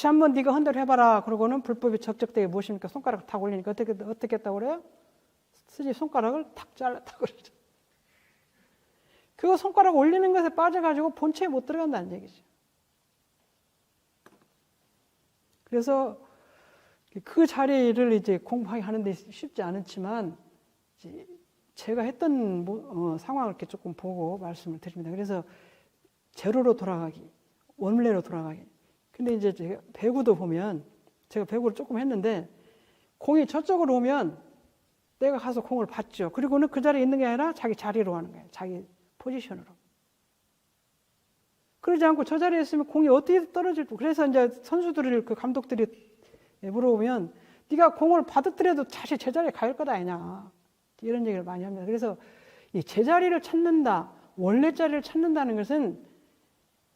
한번 네가 헌대를 해봐라. 그러고는 불법의 적적대에 모시니까 손가락을 탁 올리니까 어떻게 했다고 그래요? 스님 손가락을 탁 잘랐다고 그러죠. 그거 손가락 올리는 것에 빠져가지고 본체에 못 들어간다는 얘기죠. 그래서 그 자리를 이제 공부하게 하는데 쉽지 않았지만 이제 제가 했던 상황을 이렇게 조금 보고 말씀을 드립니다. 그래서 제로로 돌아가기, 원래로 돌아가기. 근데 이제 제가 배구도 보면 제가 배구를 조금 했는데 공이 저쪽으로 오면 내가 가서 공을 받죠. 그리고는 그 자리에 있는 게 아니라 자기 자리로 하는 거예요. 자기 포지션으로. 그러지 않고 저 자리에 있으면 공이 어떻게 떨어질지. 그래서 이제 선수들을 그 감독들이 물어보면 네가 공을 받았더라도 다시 제자리에 갈 것 아니냐. 이런 얘기를 많이 합니다. 그래서 이 제자리를 찾는다, 원래 자리를 찾는다는 것은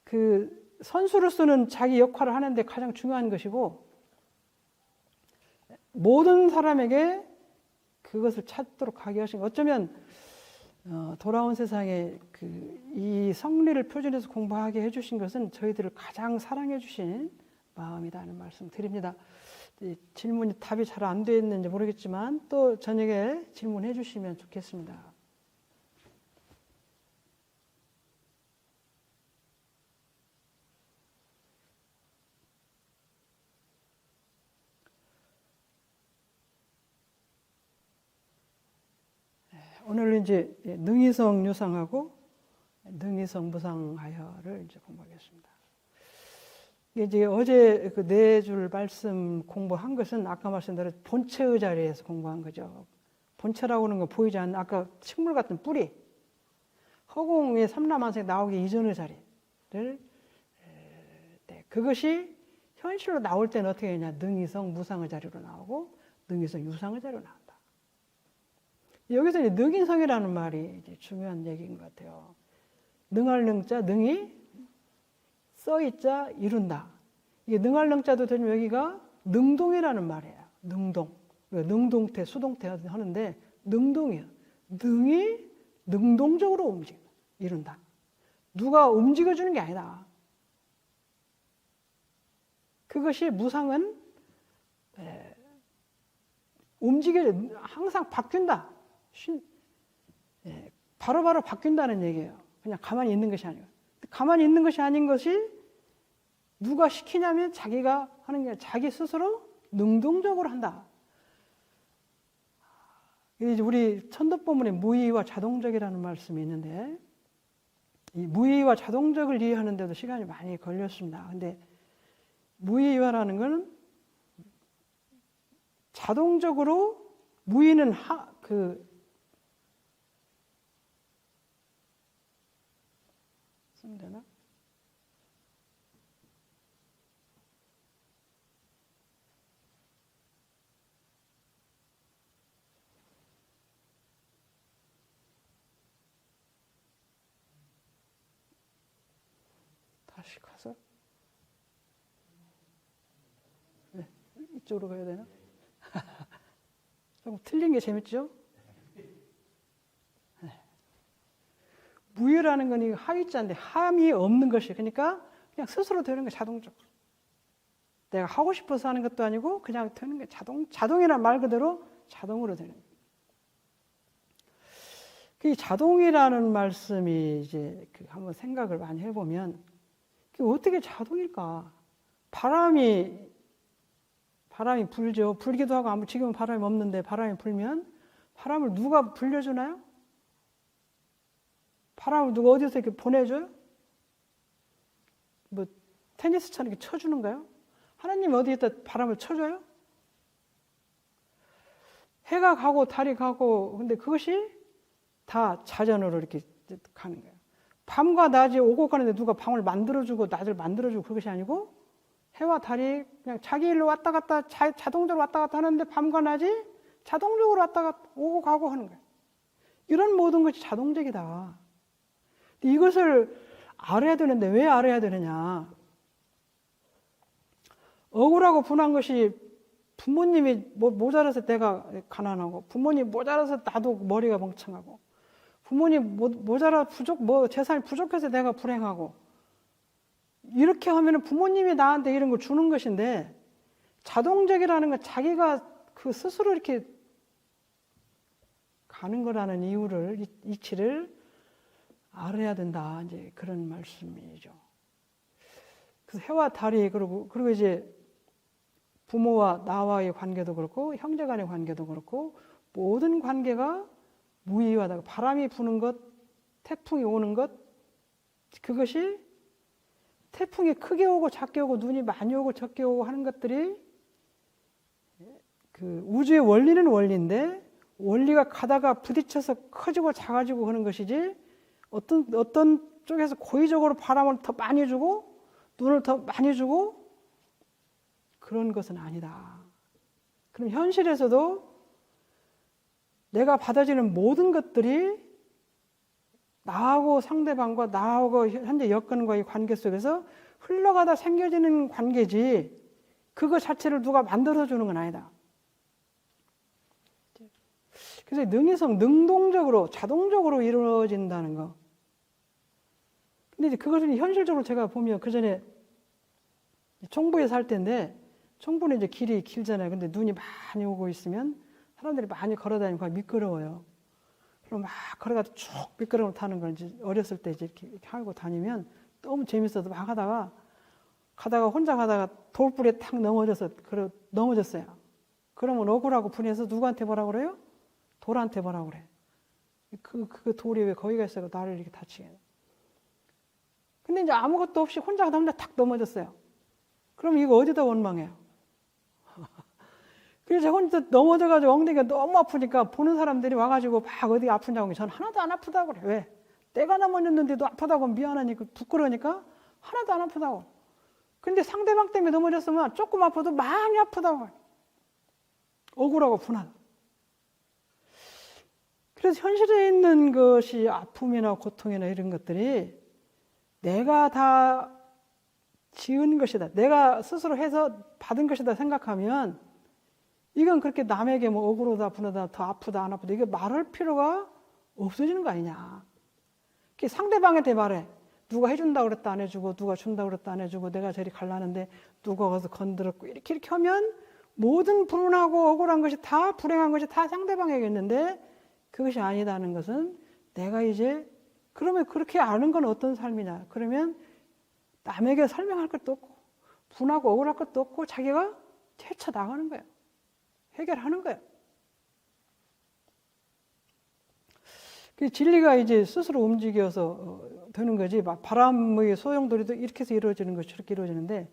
그 선수로서는 자기 역할을 하는데 가장 중요한 것이고 모든 사람에게 그것을 찾도록 하게 하신 것. 어쩌면 돌아온 세상에 이 성리를 표준해서 공부하게 해주신 것은 저희들을 가장 사랑해 주신 마음이라는 말씀 드립니다. 질문이 답이 잘 안 되었는지 모르겠지만 또 저녁에 질문해 주시면 좋겠습니다. 오늘 이제 능이성 유상하고 능이성 무상하여를 이제 공부하겠습니다. 이제 어제 그 네 줄 말씀 공부한 것은 아까 말씀대로 본체의 자리에서 공부한 거죠. 본체라고 하는 거 보이지 않는 아까 식물 같은 뿌리, 허공의 삼라만상에 나오기 이전의 자리를 그것이 현실로 나올 때는 어떻게 되냐? 능이성 무상의 자리로 나오고 능이성 유상의 자리로 나온다. 여기서 이제 능인성이라는 말이 이제 중요한 얘기인 것 같아요. 능할 능자, 능이 써있자 이룬다. 이게 능할 능자도 되면 여기가 능동이라는 말이에요. 능동. 능동태, 수동태 하는데 능동이에요. 능이 능동적으로 움직인다. 이룬다. 누가 움직여주는 게 아니다. 그것이 무상은 항상 바뀐다. 바로바로 바뀐다는 얘기예요. 그냥 가만히 있는 것이 아니고. 가만히 있는 것이 아닌 것이 누가 시키냐면 자기가 하는 게 자기 스스로 능동적으로 한다. 이제 우리 천도법문에 무의와 자동적이라는 말씀이 있는데 이 무의와 자동적을 이해하는 데도 시간이 많이 걸렸습니다. 근데 무의화라는 건 자동적으로 무의는 쓰면 되나? 다시 가서 네, 이쪽으로 가야 되나? 조금 틀린 게 재밌죠? 무효라는 건 이 하위자인데 함이 없는 것이 그러니까 그냥 스스로 되는 게 자동적으로. 내가 하고 싶어서 하는 것도 아니고 그냥 되는 게 자동이란 말 그대로 자동으로 되는 거예요. 그 자동이라는 말씀이 이제 한번 생각을 많이 해보면 그게 어떻게 자동일까? 바람이 불죠. 불기도 하고 지금은 바람이 없는데 바람이 불면 바람을 누가 불려주나요? 바람을 누가 어디서 이렇게 보내줘요? 뭐 테니스처럼 이렇게 쳐주는가요? 하나님 어디에다 바람을 쳐줘요? 해가 가고 달이 가고 근데 그것이 다 자전으로 이렇게 가는 거예요. 밤과 낮이 오고 가는데 누가 밤을 만들어주고 낮을 만들어주고 그것이 아니고 해와 달이 그냥 자기 일로 왔다 갔다 자동적으로 왔다 갔다 하는데 밤과 낮이 자동적으로 왔다 갔다 오고 가고 하는 거예요. 이런 모든 것이 자동적이다. 이것을 알아야 되는데 왜 알아야 되느냐? 억울하고 분한 것이 부모님이 모자라서 내가 가난하고, 부모님 모자라서 나도 머리가 멍청하고, 부모님 모자라 재산이 부족해서 내가 불행하고, 이렇게 하면은 부모님이 나한테 이런 걸 주는 것인데, 자동적이라는 건 자기가 그 스스로 이렇게 가는 거라는 이치를 알아야 된다. 이제 그런 말씀이죠. 그래서 해와 달이 그리고 이제 부모와 나와의 관계도 그렇고 형제 간의 관계도 그렇고 모든 관계가 무의하다. 바람이 부는 것, 태풍이 오는 것, 그것이 태풍이 크게 오고 작게 오고 눈이 많이 오고 적게 오고 하는 것들이 그 우주의 원리는 원리인데 원리가 가다가 부딪혀서 커지고 작아지고 하는 것이지 어떤 쪽에서 고의적으로 바람을 더 많이 주고 눈을 더 많이 주고 그런 것은 아니다. 그럼 현실에서도 내가 받아지는 모든 것들이 나하고 상대방과 나하고 현재 여건과의 관계 속에서 흘러가다 생겨지는 관계지 그거 자체를 누가 만들어주는 건 아니다. 그래서 능이성, 능동적으로 자동적으로 이루어진다는 거. 근데 이제 그것은 현실적으로 제가 보면 그 전에 청부에 살 때인데 청부는 이제 길이 길잖아요. 근데 눈이 많이 오고 있으면 사람들이 많이 걸어다니고 미끄러워요. 그럼 막 걸어가다 쭉 미끄러움을 타는 걸 이제 어렸을 때 이제 이렇게 하고 다니면 너무 재밌어서 막 가다가 혼자 가다가 돌불에 탁 넘어졌어요. 그러면 억울하고 분해서 누구한테 뭐라 그래요? 돌한테 뭐라 그래? 그 돌이 왜 거기가 있어요? 나를 이렇게 다치게. 근데 이제 아무것도 없이 혼자 탁 넘어졌어요. 그럼 이거 어디다 원망해요? 그래서 혼자 넘어져가지고 엉덩이가 너무 아프니까 보는 사람들이 와가지고 막 어디 아프냐고 하면 전 하나도 안 아프다고 그래. 왜? 내가 넘어졌는데도 아프다고 미안하니까 부끄러우니까 하나도 안 아프다고. 근데 상대방 때문에 넘어졌으면 조금 아파도 많이 아프다고. 억울하고 분하다. 그래서 현실에 있는 것이 아픔이나 고통이나 이런 것들이 내가 다 지은 것이다. 내가 스스로 해서 받은 것이다 생각하면 이건 그렇게 남에게 뭐 억울하다, 분하다, 더 아프다, 안 아프다 이게 말할 필요가 없어지는 거 아니냐. 상대방한테 말해. 누가 해준다고 그랬다 안 해주고 누가 준다고 그랬다 안 해주고 내가 저리 갈라는데 누가 가서 건드렸고 이렇게 하면 모든 불운하고 억울한 것이 다 불행한 것이 다 상대방에게 있는데 그것이 아니다는 것은 내가 이제 그러면 그렇게 아는 건 어떤 삶이냐. 그러면 남에게 설명할 것도 없고 분하고 억울할 것도 없고 자기가 헤쳐나가는 거예요. 해결하는 거예요. 그 진리가 이제 스스로 움직여서 되는 거지. 막 바람의 소용돌이도 이렇게 해서 이루어지는 것이 저렇게 이루어지는데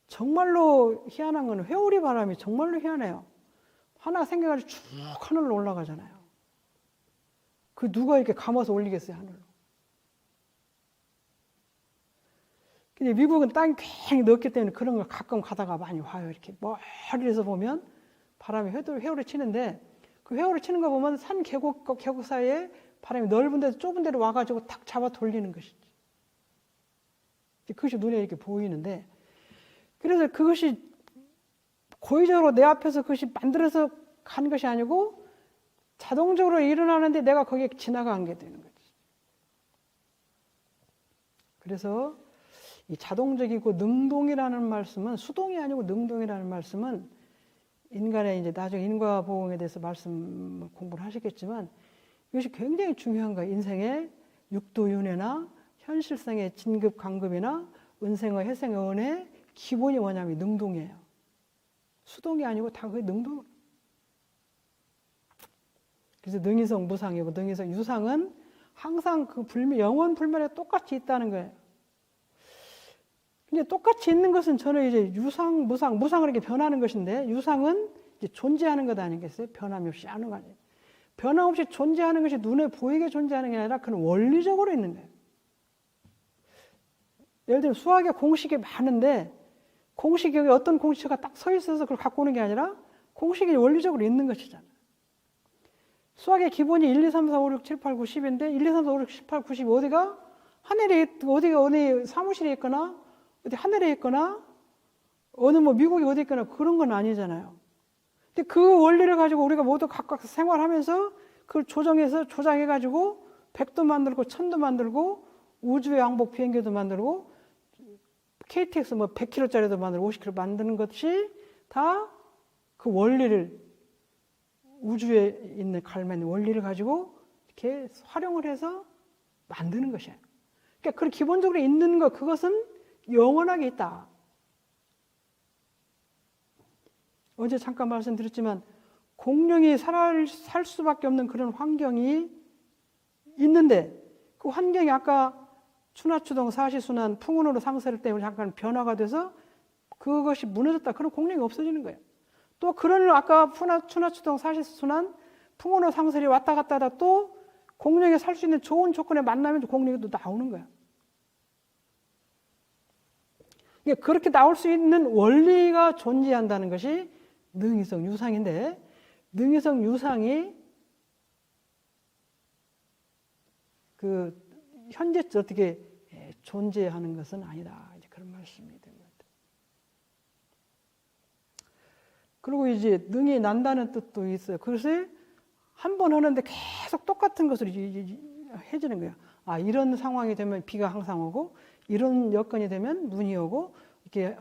정말로 희한한 건 회오리 바람이 정말로 희한해요. 하나 생겨가지고 쭉 하늘로 올라가잖아요. 그 누가 이렇게 감아서 올리겠어요, 하늘로. 근데 미국은 땅이 굉장히 넓기 때문에 그런 걸 가끔 가다가 많이 와요. 이렇게 멀리서 보면 바람이 회오리 치는데 그 회오리 치는 거 보면 산 계곡과 계곡 사이에 바람이 넓은 데서 좁은 데로 와가지고 탁 잡아 돌리는 것이지. 그것이 눈에 이렇게 보이는데 그래서 그것이 고의적으로 내 앞에서 그것이 만들어서 간 것이 아니고 자동적으로 일어나는데 내가 거기에 지나간 게 되는 거지. 그래서 이 자동적이고 능동이라는 말씀은 수동이 아니고 능동이라는 말씀은 인간의 이제 나중에 인과보응에 대해서 말씀 공부를 하시겠지만 이것이 굉장히 중요한 거예요. 인생의 육도윤회나 현실성의 진급강급이나 은생의 해생의 은의 기본이 뭐냐면 능동이에요. 수동이 아니고 다 그게 능동. 그래서 능이성 무상이고 능이성 유상은 항상 그 영원 불멸에 똑같이 있다는 거예요. 근데 똑같이 있는 것은 저는 이제 유상, 무상을 이렇게 변하는 것인데 유상은 이제 존재하는 것 아니겠어요? 변함이 없이 하는 거 아니에요. 변함없이 존재하는 것이 눈에 보이게 존재하는 게 아니라 그는 원리적으로 있는 거예요. 예를 들면 수학에 공식이 많은데 공식이 여기 어떤 공식가 딱 서 있어서 그걸 갖고 오는 게 아니라 공식이 원리적으로 있는 것이잖아요. 수학의 기본이 1, 2, 3, 4, 5, 6, 7, 8, 9, 10인데 1, 2, 3, 4, 5, 6, 7, 8, 9, 10 어디가 하늘에 어디 사무실에 있거나 어디 하늘에 있거나 어느 뭐 미국에 어디 있거나 그런 건 아니잖아요. 근데 그 원리를 가지고 우리가 모두 각각 생활하면서 그걸 조장해가지고 백도 만들고 천도 만들고 우주의 왕복 비행기도 만들고 KTX 뭐 100km짜리도 만들고 50km 만드는 것이 다 그 원리를 우주에 있는 갈면 원리를 가지고 이렇게 활용을 해서 만드는 것이에요. 그러니까 그 기본적으로 있는 것 그것은 영원하게 있다. 어제 잠깐 말씀드렸지만 공룡이 살 수밖에 없는 그런 환경이 있는데 그 환경이 아까 추나추동 사시순환 풍운으로 상세를 때문에 잠깐 변화가 돼서 그것이 무너졌다. 그런 공룡이 없어지는 거예요. 또 그런 아까 추나추동 사시순환 풍운으로 상세이 왔다 갔다 하다 또 공룡이 살 수 있는 좋은 조건에 만나면 공룡이 또 나오는 거야. 그렇게 나올 수 있는 원리가 존재한다는 것이 능이성 유상인데 능이성 유상이 그 현재 어떻게 존재하는 것은 아니다. 이제 그런 말씀이 된 것 같아요. 그리고 이제 능이 난다는 뜻도 있어요. 그것을 한 번 하는데 계속 똑같은 것을 해주는 거예요. 아, 이런 상황이 되면 비가 항상 오고, 이런 여건이 되면 눈이 오고, 이렇게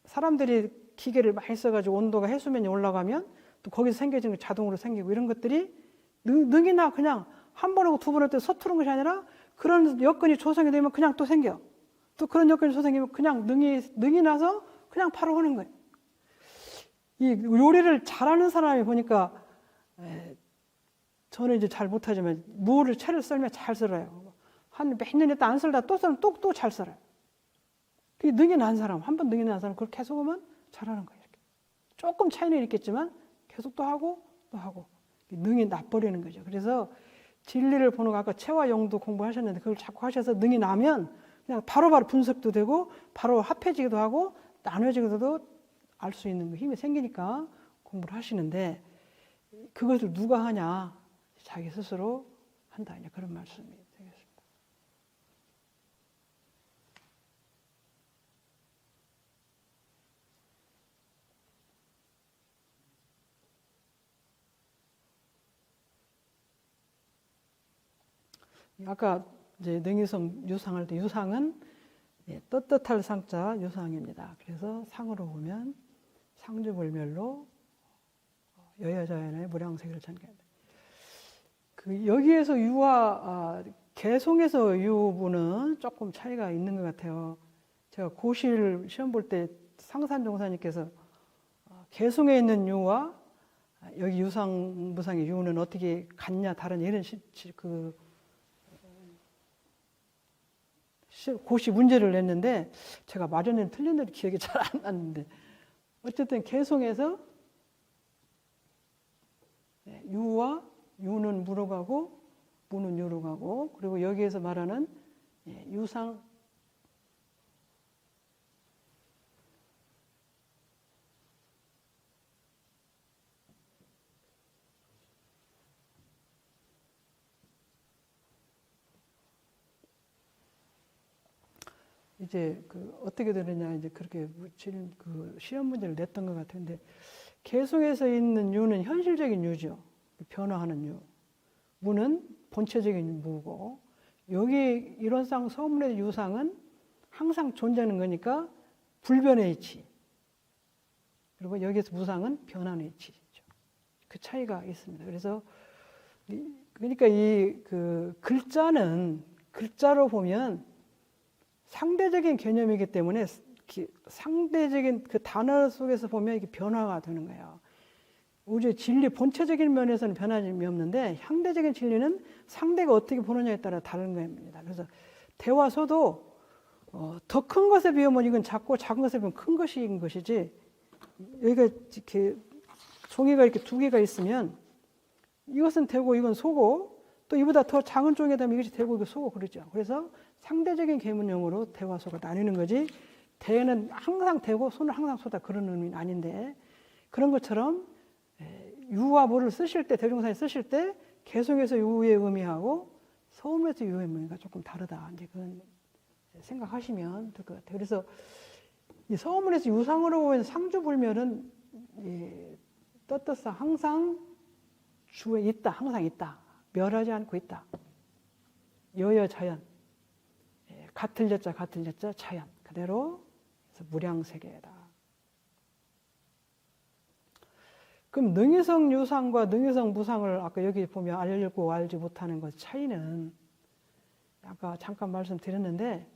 사람들이 기계를 많이 써가지고 온도가 해수면이 올라가면 또 거기서 생겨지는 게 자동으로 생기고 이런 것들이 능이나 그냥 한 번 하고 두 번 할 때 서투른 것이 아니라 그런 여건이 조성이 되면 그냥 또 생겨. 또 그런 여건이 조성이면 그냥 능이 나서 그냥 바로 오는 거예요. 이 요리를 잘하는 사람이 보니까 저는 이제 잘 못하지만 채를 썰면 잘 썰어요. 한 몇 년 있다 안 썰다 또 썰면 또 잘 썰어요. 능이 난 사람, 한 번 능이 난 사람 그걸 계속 하면 잘하는 거예요. 이렇게. 조금 차이는 있겠지만 계속 또 하고 또 하고 능이 나버리는 거죠. 그래서 진리를 보는 거 아까 체화용도 공부하셨는데 그걸 자꾸 하셔서 능이 나면 그냥 바로바로 분석도 되고 바로 합해지기도 하고 나눠지기도 알 수 있는 힘이 생기니까 공부를 하시는데 그것을 누가 하냐? 자기 스스로 한다. 그런 말씀이 되겠습니다. 아까 이제 능이성 유상할 때 유상은 떳떳할 상자 유상입니다. 그래서 상으로 보면 상주불멸로 여여자연의 무량세계를 전개한다. 여기에서 유와 개송에서 유부는 조금 차이가 있는 것 같아요. 제가 고실 시험 볼 때 상산종사님께서 개송에 있는 유와 여기 유상 무상의 유는 어떻게 같냐 다른 이런 고시 문제를 냈는데 제가 마련은 틀린 대로 기억이 잘 안 나는데 어쨌든 개송에서 유와 유는 무로 가고 무는 유로 가고 그리고 여기에서 말하는 유상 이제 어떻게 되느냐 이제 그렇게 시험 문제를 냈던 것 같은데 개송에서 있는 유는 현실적인 유죠. 변화하는 유. 무는 본체적인 무고 여기 이론상 서문의 유상은 항상 존재하는 거니까 불변의 이치. 그리고 여기에서 무상은 변하는 이치죠. 그 차이가 있습니다. 그래서 그러니까 글자는 글자로 보면 상대적인 개념이기 때문에 상대적인 그 단어 속에서 보면 이게 변화가 되는 거예요. 우주의 진리 본체적인 면에서는 변함이 없는데 상대적인 진리는 상대가 어떻게 보느냐에 따라 다른 겁니다. 그래서 대화서도 더 큰 것에 비하면 이건 작고 작은 것에 비하면 큰 것인 것이지 여기가 이렇게 종이가 이렇게 두 개가 있으면 이것은 되고 이건 소고 또 이보다 더 작은 종이가 되면 이것이 되고 이거 소고 그러죠. 그래서 상대적인 계문형으로 대화소가 나뉘는 거지 대는 항상 되고 소는 항상 소다 그런 의미는 아닌데 그런 것처럼 유와 무를 쓰실 때 대종사에 쓰실 때 개송에서 유의 의미하고 서울에서 유해무늬가 조금 다르다. 이제 그건 생각하시면 될 것 같아요. 그래서 이 서울에서 유상으로 보면 상주불멸은 떳떳사 항상 주에 있다, 항상 있다. 멸하지 않고 있다. 여여자연, 같을 여자, 같을 여자, 자연. 그대로 무량세계다. 그럼 능이성 유상과 능이성 무상을 아까 여기 보면 알고 알지 못하는 것 차이는 아까 잠깐 말씀드렸는데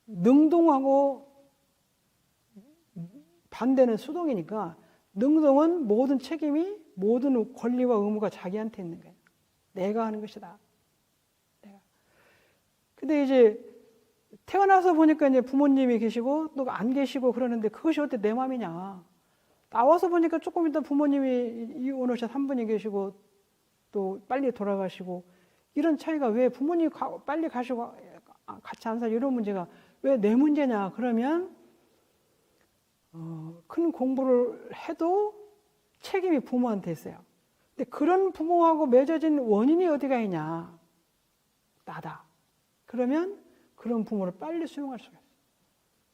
능동하고 반대는 수동이니까 능동은 모든 책임이 모든 권리와 의무가 자기한테 있는 거예요. 내가 하는 것이다. 근데 이제 태어나서 보니까 이제 부모님이 계시고 또 안 계시고 그러는데 그것이 어때 내 마음이냐. 나와서 보니까 조금 있다 부모님이 이혼하셔서 한 분이 계시고 또 빨리 돌아가시고 이런 차이가 왜 부모님이 빨리 가시고 같이 안 살고 이런 문제가 왜 내 문제냐. 그러면 큰 공부를 해도 책임이 부모한테 있어요. 근데 그런 부모하고 맺어진 원인이 어디가 있냐. 나다. 그러면 그런 부모를 빨리 수용할 수가 있어요.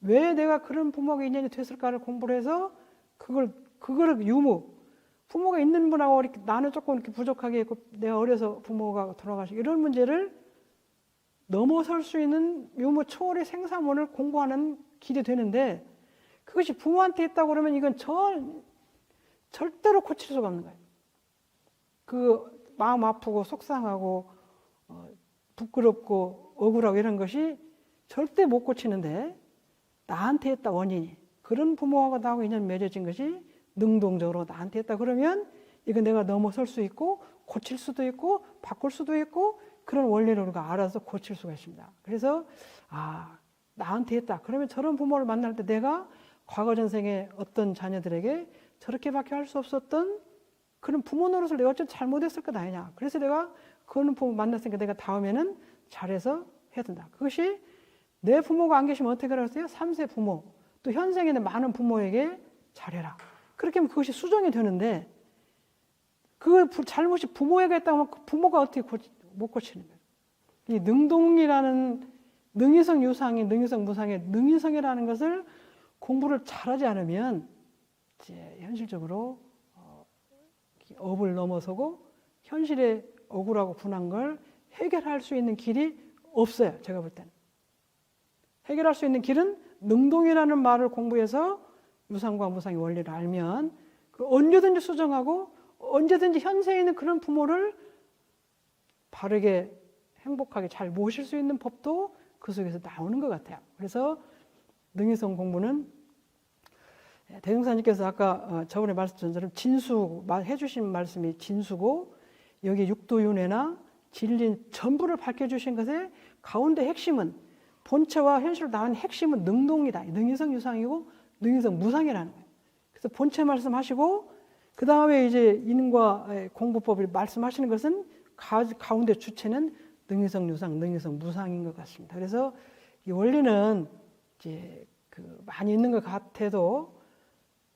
왜 내가 그런 부모가 인연이 됐을까를 공부를 해서 그거를 유무, 부모가 있는 분하고 이렇게 나는 조금 이렇게 부족하게 있고 내가 어려서 부모가 돌아가시고 이런 문제를 넘어설 수 있는 유무 초월의 생사문을 공부하는 길이 되는데 그것이 부모한테 있다고 그러면 이건 절대로 고칠 수가 없는 거예요. 그 마음 아프고 속상하고 부끄럽고 억울하고 이런 것이 절대 못 고치는데 나한테 있다 원인이 그런 부모하고 나하고 인연 맺어진 것이 능동적으로 나한테 있다 그러면 이거 내가 넘어설 수 있고 고칠 수도 있고 바꿀 수도 있고 그런 원리를 우리가 알아서 고칠 수가 있습니다. 그래서 나한테 있다 그러면 저런 부모를 만날 때 내가 과거 전생에 어떤 자녀들에게 저렇게밖에 할 수 없었던 그런 부모 노릇을 내가 어쩌면 잘못했을 것 아니냐. 그래서 내가 그런 부모 만났으니까 내가 다음에는 잘해서 해야 된다. 그것이 내 부모가 안 계시면 어떻게 하세요? 3세 부모, 또 현생에 있는 많은 부모에게 잘해라. 그렇게 하면 그것이 수정이 되는데 그 잘못이 부모에게 있다고 하면 그 부모가 어떻게 못 고치는 거예요. 이 능동이라는 능이성 유상이 능이성 무상의 능이성이라는 것을 공부를 잘하지 않으면 이제 현실적으로 업을 넘어서고 현실에 억울하고 분한 걸 해결할 수 있는 길이 없어요. 제가 볼 때는. 해결할 수 있는 길은 능동이라는 말을 공부해서 유상과 무상의 원리를 알면 언제든지 수정하고 언제든지 현세에 있는 그런 부모를 바르게 행복하게 잘 모실 수 있는 법도 그 속에서 나오는 것 같아요. 그래서 능이성 공부는 대승사님께서 아까 저번에 말씀드린 진수 해주신 말씀이 진수고 여기 육도윤회나 진리 전부를 밝혀주신 것의 가운데 핵심은 본체와 현실로 나온 핵심은 능동이다. 능이성 유상이고 능이성 무상이라는 거예요. 그래서 본체 말씀하시고 그 다음에 이제 인과 공부법을 말씀하시는 것은 가운데 주체는 능이성 유상, 능이성 무상인 것 같습니다. 그래서 이 원리는 이제 많이 있는 것 같아도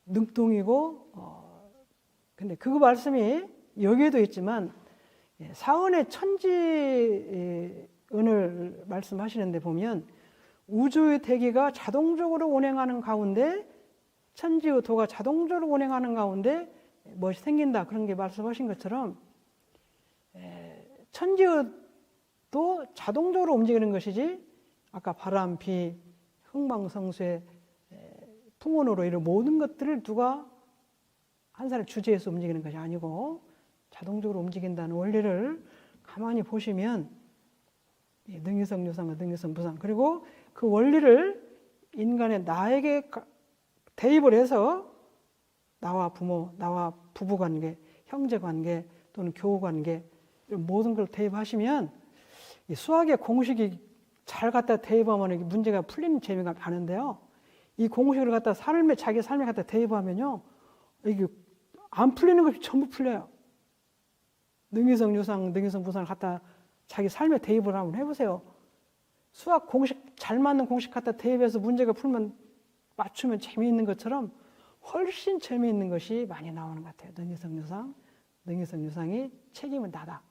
능동이고 근데 그 말씀이 여기에도 있지만 사원의 천지은을 말씀하시는데 보면 우주의 대기가 자동적으로 운행하는 가운데 천지의 도가 자동적으로 운행하는 가운데 무엇이 생긴다 그런 게 말씀하신 것처럼 천지의 도 자동적으로 움직이는 것이지 아까 바람, 비, 흥망성쇠, 풍운으로 이런 모든 것들을 누가 한 사람 주재해서 움직이는 것이 아니고 자동적으로 움직인다는 원리를 가만히 보시면 능이성 유상과 능이성 무상 그리고 그 원리를 인간의 나에게 대입을 해서 나와 부모, 나와 부부관계, 형제관계 또는 교우관계 이런 모든 걸 대입하시면 이 수학의 공식이 잘 갖다 대입하면 문제가 풀리는 재미가 많은데요. 이 공식을 갖다 자기 삶에 갖다 대입하면요. 이게 안 풀리는 것이 전부 풀려요. 능이성 유상, 능이성 무상을 갖다 자기 삶에 대입을 한번 해보세요. 수학 공식 잘 맞는 공식 갖다 대입해서 문제가 풀면 맞추면 재미있는 것처럼 훨씬 재미있는 것이 많이 나오는 것 같아요. 능이성 유상, 능이성 유상이 책임은 나다.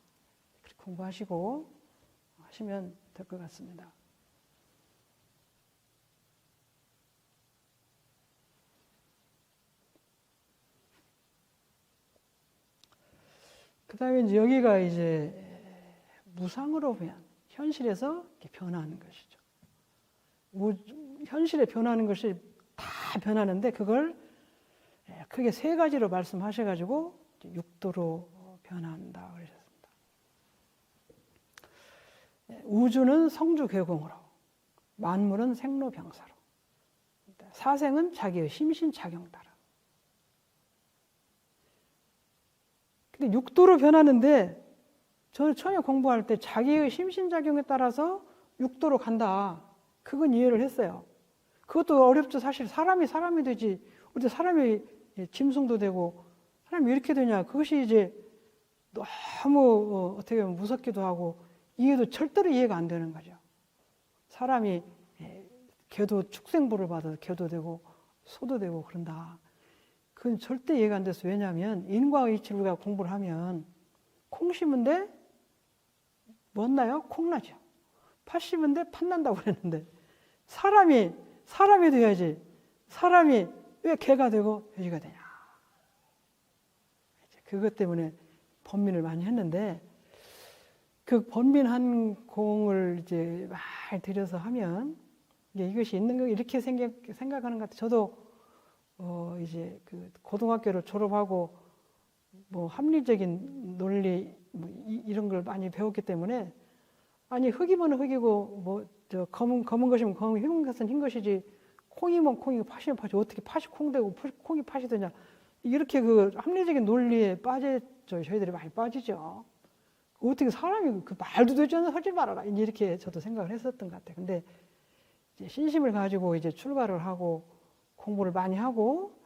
그렇게 공부하시고 하시면 될 것 같습니다. 그 다음에 이제 여기가 이제 무상으로 현실에서 이렇게 변화하는 것이죠. 현실에 변하는 것이 다 변하는데 그걸 크게 세 가지로 말씀하셔가지고 육도로 변한다 그러셨습니다. 우주는 성주개공으로, 만물은 생로병사로, 사생은 자기의 심신작용 따라. 근데 육도로 변하는데 저는 처음에 공부할 때 자기의 심신작용에 따라서 육도로 간다. 그건 이해를 했어요. 그것도 어렵죠. 사실 사람이 되지. 어떻게 사람이 짐승도 되고 사람이 이렇게 되냐. 그것이 이제 너무 어떻게 보면 무섭기도 하고 이해도 절대로 이해가 안 되는 거죠. 사람이 개도 축생부를 받아서 개도 되고 소도 되고 그런다. 그건 절대 이해가 안 돼서 왜냐하면 인과의 이치를 우리가 공부를 하면 콩 심은데 뭐나요? 콩나죠. 팥 심은데 팥 난다고 그랬는데 사람이 돼야지. 사람이 왜 개가 되고 돼지가 되냐. 그것 때문에 번민을 많이 했는데 그 번민한 공을 이제 말 들여서 하면 이것이 있는 거 이렇게 생각하는 것 같아요. 저도 이제 그 고등학교를 졸업하고 뭐 합리적인 논리 뭐 이런 걸 많이 배웠기 때문에 아니 흙이면 흙이고 뭐 저 검은 것이면 검은 흰 것은 흰 것이지 콩이면 콩이고 팥이면 팥이 어떻게 팥이 콩 되고 콩이 팥이 되냐 이렇게 그 합리적인 논리에 빠졌죠. 저희들이 많이 빠지죠. 어떻게 사람이 그 말도 되지 않는 하지 말아라 이렇게 저도 생각을 했었던 것 같아요. 근데 이제 신심을 가지고 이제 출가를 하고 공부를 많이 하고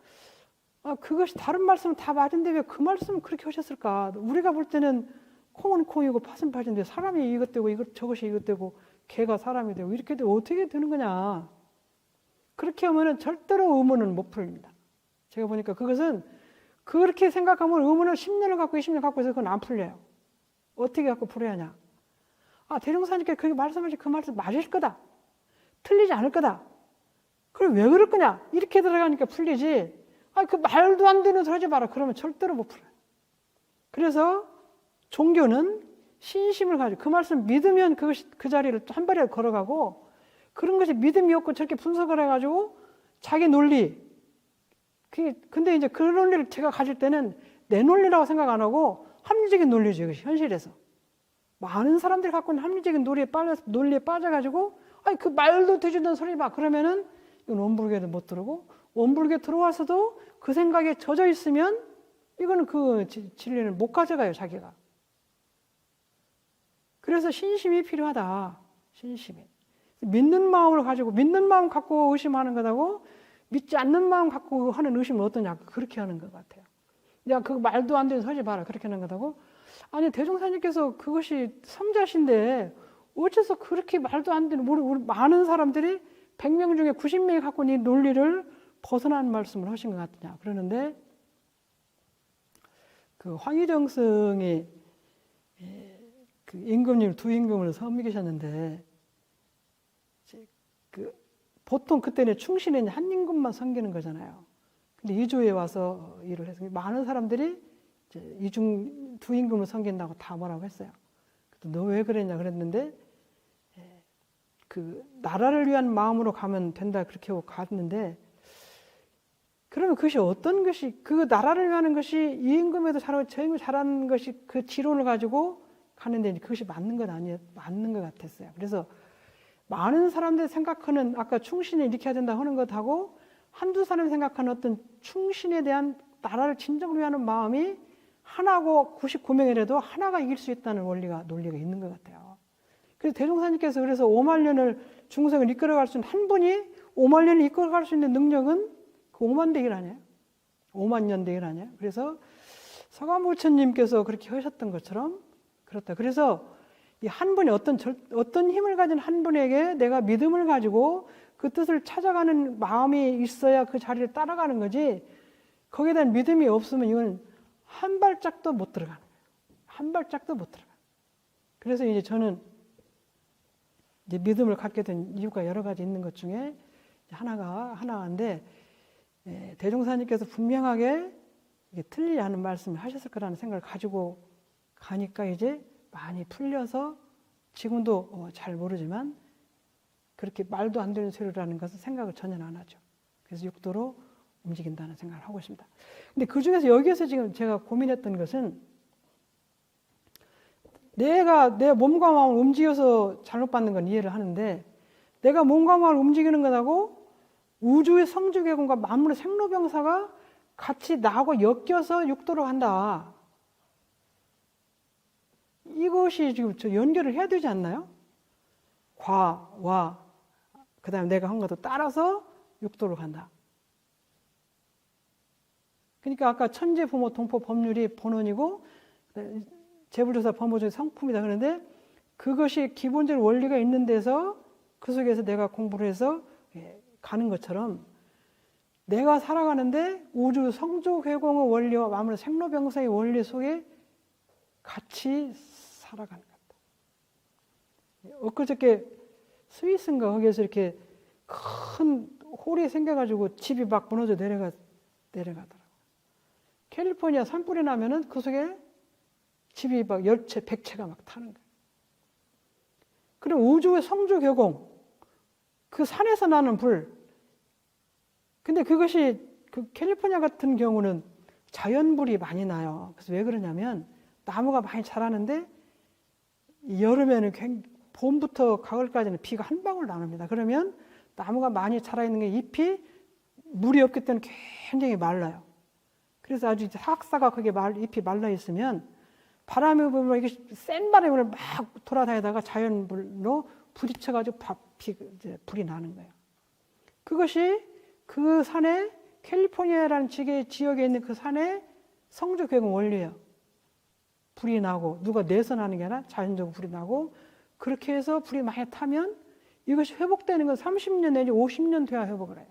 그것이 다른 말씀은 다 맞은데 왜 그 말씀을 그렇게 하셨을까? 우리가 볼 때는 콩은 콩이고 팥은 팥인데 사람이 이것 되고 저것이 이것 되고 개가 사람이 되고 이렇게 되고 어떻게 되는 거냐? 그렇게 하면은 절대로 의문은 못 풀립니다. 제가 보니까 그것은 그렇게 생각하면 의문을 10년을 갖고 20년 갖고 해서 그건 안 풀려요. 어떻게 갖고 풀어야 하냐? 대종사님께 그렇게 말씀하신 그 말씀 맞을 거다. 틀리지 않을 거다. 그럼 왜 그럴 거냐? 이렇게 들어가니까 풀리지. 그 말도 안 되는 소리 하지 마라. 그러면 절대로 못 풀어요. 그래서 종교는 신심을 가지고 그 말씀 믿으면 그것이 그 자리를 한 발이라도 걸어가고 그런 것이 믿음이 없고 저렇게 분석을 해가지고 자기 논리. 근데 이제 그 논리를 제가 가질 때는 내 논리라고 생각 안 하고 합리적인 논리죠. 이것이 현실에서. 많은 사람들이 갖고 있는 합리적인 논리에 빠져가지고 그 말도 되지 않는 소리 막 그러면은 이건 원불교에도 못 들어오고 원불교에 들어와서도 그 생각에 젖어 있으면 이거는 그 진리를 못 가져가요. 자기가. 그래서 신심이 필요하다. 신심이. 믿는 마음을 가지고 믿는 마음 갖고 의심하는 거다고 믿지 않는 마음 갖고 하는 의심은 어떠냐. 그렇게 하는 것 같아요. 야, 그 말도 안 되는 소리 봐라. 그렇게 하는 거다고. 아니 대종사님께서 그것이 성자신데 어째서 그렇게 말도 안 되는 우리 많은 사람들이 100명 중에 90명이 갖고 있는 논리를 벗어난 말씀을 하신 것 같으냐. 그러는데 그 황희정승이 그 임금님 두 임금을 섬기셨는데 보통 그때는 충신에 한 임금만 섬기는 거잖아요. 근데 이주에 와서 일을 해서 많은 사람들이 이제 두 임금을 섬긴다고 다 뭐라고 했어요. 너 왜 그랬냐 그랬는데 그 나라를 위한 마음으로 가면 된다 그렇게 하고 갔는데 그러면 그것이 어떤 것이 그 나라를 위하는 것이 이 임금에도 잘하고 저 임금 잘하는 것이 그 지론을 가지고 가는데 그것이 맞는 것 같았어요. 그래서 많은 사람들이 생각하는 아까 충신에 이렇게 해야 된다 하는 것하고 한두 사람이 생각하는 어떤 충신에 대한 나라를 진정으로 위하는 마음이 하나고 99명이라도 하나가 이길 수 있다는 논리가 있는 것 같아요. 그래서 대종사님께서 그래서 5만 년을 중생을 이끌어갈 수 있는 한 분이 5만 년을 이끌어갈 수 있는 능력은 그 5만 대일 아니에요? 5만 년 대일 아니에요? 그래서 서가모처님께서 그렇게 하셨던 것처럼 그렇다. 그래서 이 한 분이 어떤 힘을 가진 한 분에게 내가 믿음을 가지고 그 뜻을 찾아가는 마음이 있어야 그 자리를 따라가는 거지 거기에 대한 믿음이 없으면 이건 한 발짝도 못 들어가는 거예요. 한 발짝도 못 들어가. 그래서 이제 저는 이제 믿음을 갖게 된 이유가 여러 가지 있는 것 중에 하나인데, 대종사님께서 분명하게 이게 틀리지 않은 말씀을 하셨을 거라는 생각을 가지고 가니까 이제 많이 풀려서 지금도 잘 모르지만 그렇게 말도 안 되는 소리라는 것은 생각을 전혀 안 하죠. 그래서 육도로 움직인다는 생각을 하고 있습니다. 근데 그 중에서 여기에서 지금 제가 고민했던 것은 내가 내 몸과 마음을 움직여서 잘못 받는 건 이해를 하는데 내가 몸과 마음을 움직이는 것하고 우주의 성주개공과 만물의 생로병사가 같이 나하고 엮여서 육도로 간다. 이것이 지금 저 연결을 해야 되지 않나요? 과와 그 다음에 내가 한 것도 따라서 육도로 간다. 그러니까 아까 천재, 부모, 동포, 법률이 본원이고 재불조사, 법무조사 성품이다 그러는데 그것이 기본적인 원리가 있는 데서 그 속에서 내가 공부를 해서 가는 것처럼 내가 살아가는데 우주 성조회공의 원리와 만물의 생로병사의 원리 속에 같이 살아가는 것. 엊그저께 스위스인가 거기에서 이렇게 큰 홀이 생겨가지고 집이 막 무너져 내려가더라고요. 캘리포니아 산불이 나면은 그 속에 집이 막 10채, 100채가 막 타는 거예요. 그리고 우주의 성조개공, 그 산에서 나는 불. 근데 그것이 그 캘리포니아 같은 경우는 자연불이 많이 나요. 그래서 왜 그러냐면 나무가 많이 자라는데 여름에는 봄부터 가을까지는 비가 한 방울도 안 옵니다. 그러면 나무가 많이 자라있는 게 잎이 물이 없기 때문에 굉장히 말라요. 그래서 아주 사각사각 그게 잎이 말라 있으면 바람이 불면 이게 센 바람을 막 돌아다니다가 자연불로 부딪혀가지고 불이 나는 거예요. 그것이 그 산에 캘리포니아라는 지역에 있는 그 산에 성조개공 원리예요. 불이 나고 누가 내서 나는 게 아니라 자연적으로 불이 나고 그렇게 해서 불이 많이 타면 이것이 회복되는 건 30년 내지 50년 돼야 회복을 해요.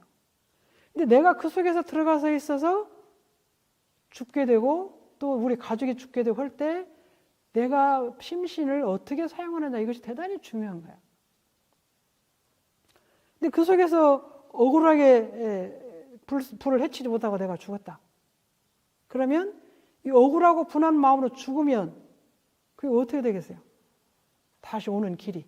근데 내가 그 속에서 들어가서 있어서 죽게 되고 또 우리 가족이 죽게 되고 할 때 내가 심신을 어떻게 사용하느냐 이것이 대단히 중요한 거야. 근데 그 속에서 억울하게 불을 해치지 못하고 내가 죽었다. 그러면 이 억울하고 분한 마음으로 죽으면 그게 어떻게 되겠어요? 다시 오는 길이.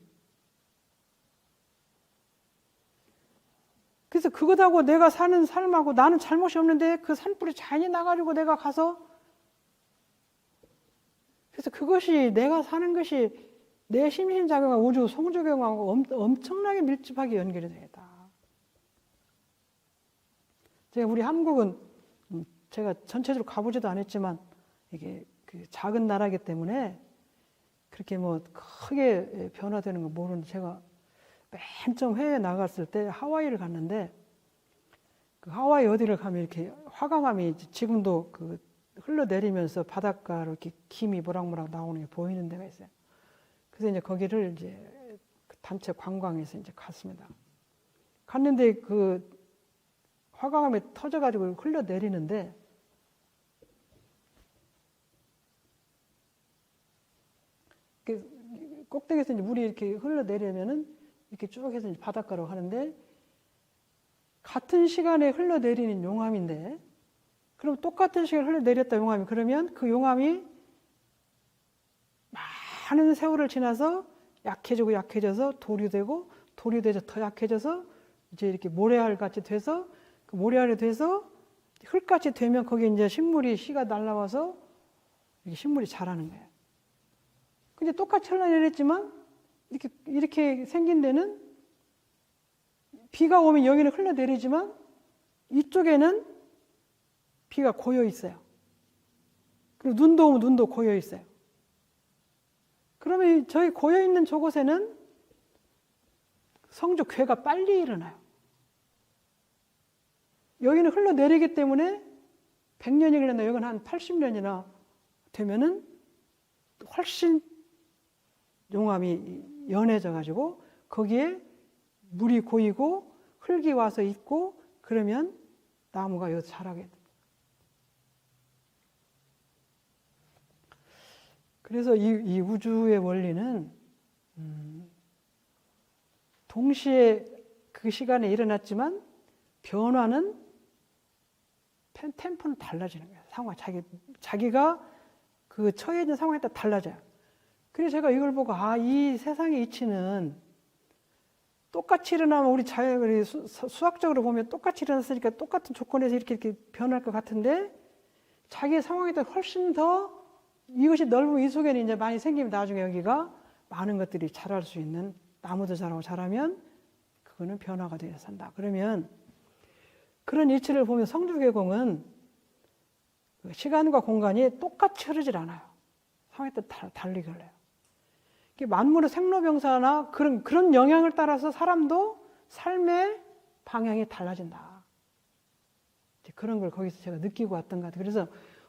그래서 그것하고 내가 사는 삶하고 나는 잘못이 없는데 그 산불이 잔이 나가지고 내가 가서 그래서 그것이 내가 사는 것이 내 심신작용과 우주 성조경하고 엄청나게 밀접하게 연결이 되겠다. 제가 우리 한국은 제가 전체적으로 가보지도 않았지만 이게 그 작은 나라이기 때문에 그렇게 뭐 크게 변화되는 거 모르는데 제가 맨 처음 해외에 나갔을 때 하와이를 갔는데 그 하와이 어디를 가면 이렇게 화강암이 지금도 그 흘러내리면서 바닷가로 이렇게 김이 모락모락 나오는 게 보이는 데가 있어요. 그래서 이제 거기를 이제 단체 관광해서 이제 갔습니다. 갔는데 그 화강암이 터져가지고 흘러내리는데 꼭대기에서 이제 물이 이렇게 흘러내리면은 이렇게 쭉 해서 이제 바닷가로 가는데 같은 시간에 흘러내리는 용암인데 그럼 똑같은 시간에 흘러내렸다 용암이 그러면 그 용암이 많은 세월을 지나서 약해지고 약해져서 돌이 되고 돌이 돼서 더 약해져서 이제 이렇게 모래알 같이 돼서 그 모래알이 돼서 흙같이 되면 거기에 이제 씨가 날라와서 이렇게 식물이 자라는 거예요. 근데 똑같이 흘러내렸지만 이렇게 생긴 데는 비가 오면 여기는 흘러내리지만 이쪽에는 비가 고여 있어요. 그리고 눈도 오면 눈도 고여 있어요. 그러면 저희 고여 있는 저곳에는 성조괴가 빨리 일어나요. 여기는 흘러내리기 때문에 100년이 걸렸나 여기는 한 80년이나 되면은 훨씬 용암이 연해져 가지고 거기에 물이 고이고 흙이 와서 있고 그러면 나무가 여기서 자라게 됩니다. 그래서 이 우주의 원리는 동시에 그 시간에 일어났지만 변화는 템포는 달라지는 거예요. 상황, 자기가 그 처해진 상황에 따라 달라져요. 그래서 제가 이걸 보고 이 세상의 이치는 똑같이 일어나면 우리 수학적으로 보면 똑같이 일어났으니까 똑같은 조건에서 이렇게 변할 것 같은데 자기의 상황에 따라 훨씬 더 이것이 넓은 이 속에는 이제 많이 생기면 나중에 여기가 많은 것들이 자랄 수 있는, 나무도 자라고 자라면 그거는 변화가 되어서 산다. 그러면 그런 이치를 보면 성주개공은 시간과 공간이 똑같이 흐르질 않아요. 상황에 따라 다르게 흘러요. 만물의 생로병사나 그런 영향을 따라서 사람도 삶의 방향이 달라진다. 그런 걸 거기서 제가 느끼고 왔던 것 같아요. 그래서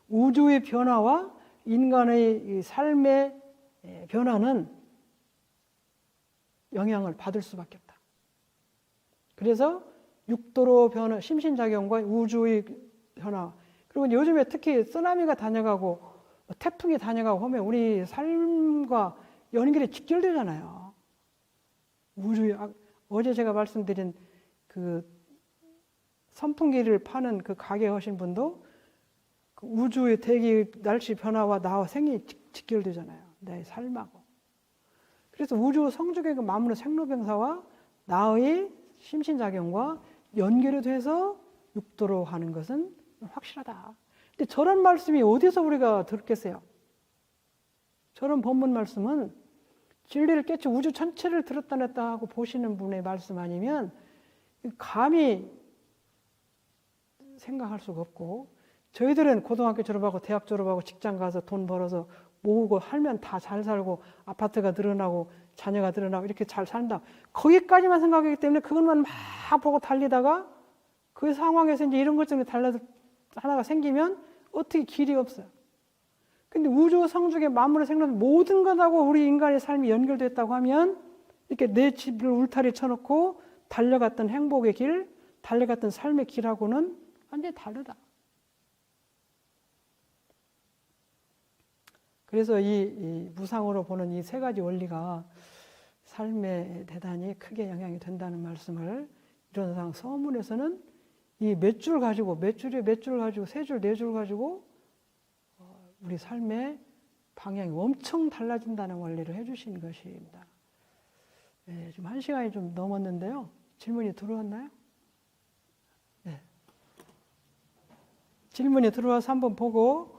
우주의 변화와 인간의 삶의 변화는 영향을 받을 수밖에 없다. 그래서 육도로 변화, 심신작용과 우주의 변화, 그리고 요즘에 특히 쓰나미가 다녀가고 태풍이 다녀가고 하면 우리 삶과 연결이 직결되잖아요. 어제 제가 말씀드린 그 선풍기를 파는 그 가게 하신 분도 그 우주의 대기 날씨 변화와 나와 생이 직결되잖아요. 내 삶하고. 그래서 우주 성주의 그 만물의 생로병사와 나의 심신작용과 연결이 돼서 육도로 하는 것은 확실하다. 근데 저런 말씀이 어디서 우리가 들었겠어요? 저런 본문 말씀은 진리를 깨치 우주 전체를 들었다 냈다 하고 보시는 분의 말씀 아니면 감히 생각할 수가 없고, 저희들은 고등학교 졸업하고 대학 졸업하고 직장 가서 돈 벌어서 모으고 하면 다 잘 살고 아파트가 늘어나고 자녀가 늘어나고 이렇게 잘 산다. 거기까지만 생각하기 때문에 그것만 막 보고 달리다가 그 상황에서 이제 이런 것 때문에 하나가 생기면 어떻게 길이 없어요. 근데 우주 성중의 만물의 생명 모든 것하고 우리 인간의 삶이 연결됐다고 하면 이렇게 내 집을 울타리 쳐놓고 달려갔던 행복의 길, 달려갔던 삶의 길하고는 완전히 다르다. 그래서 이 무상으로 보는 이 세 가지 원리가 삶에 대단히 크게 영향이 된다는 말씀을 이론상 서문에서는 이 몇 줄 가지고, 몇 줄에 몇 줄 가지고, 세 줄, 네 줄 가지고 우리 삶의 방향이 엄청 달라진다는 원리를 해주신 것입니다. 네, 지금 1시간이 좀 넘었는데요. 질문이 들어왔나요? 네. 질문이 들어와서 한번 보고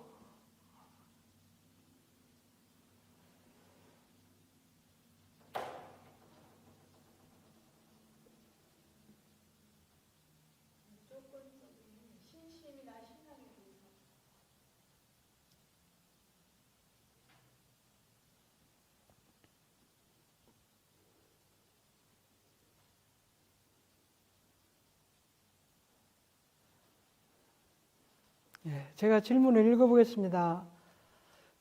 제가 질문을 읽어보겠습니다.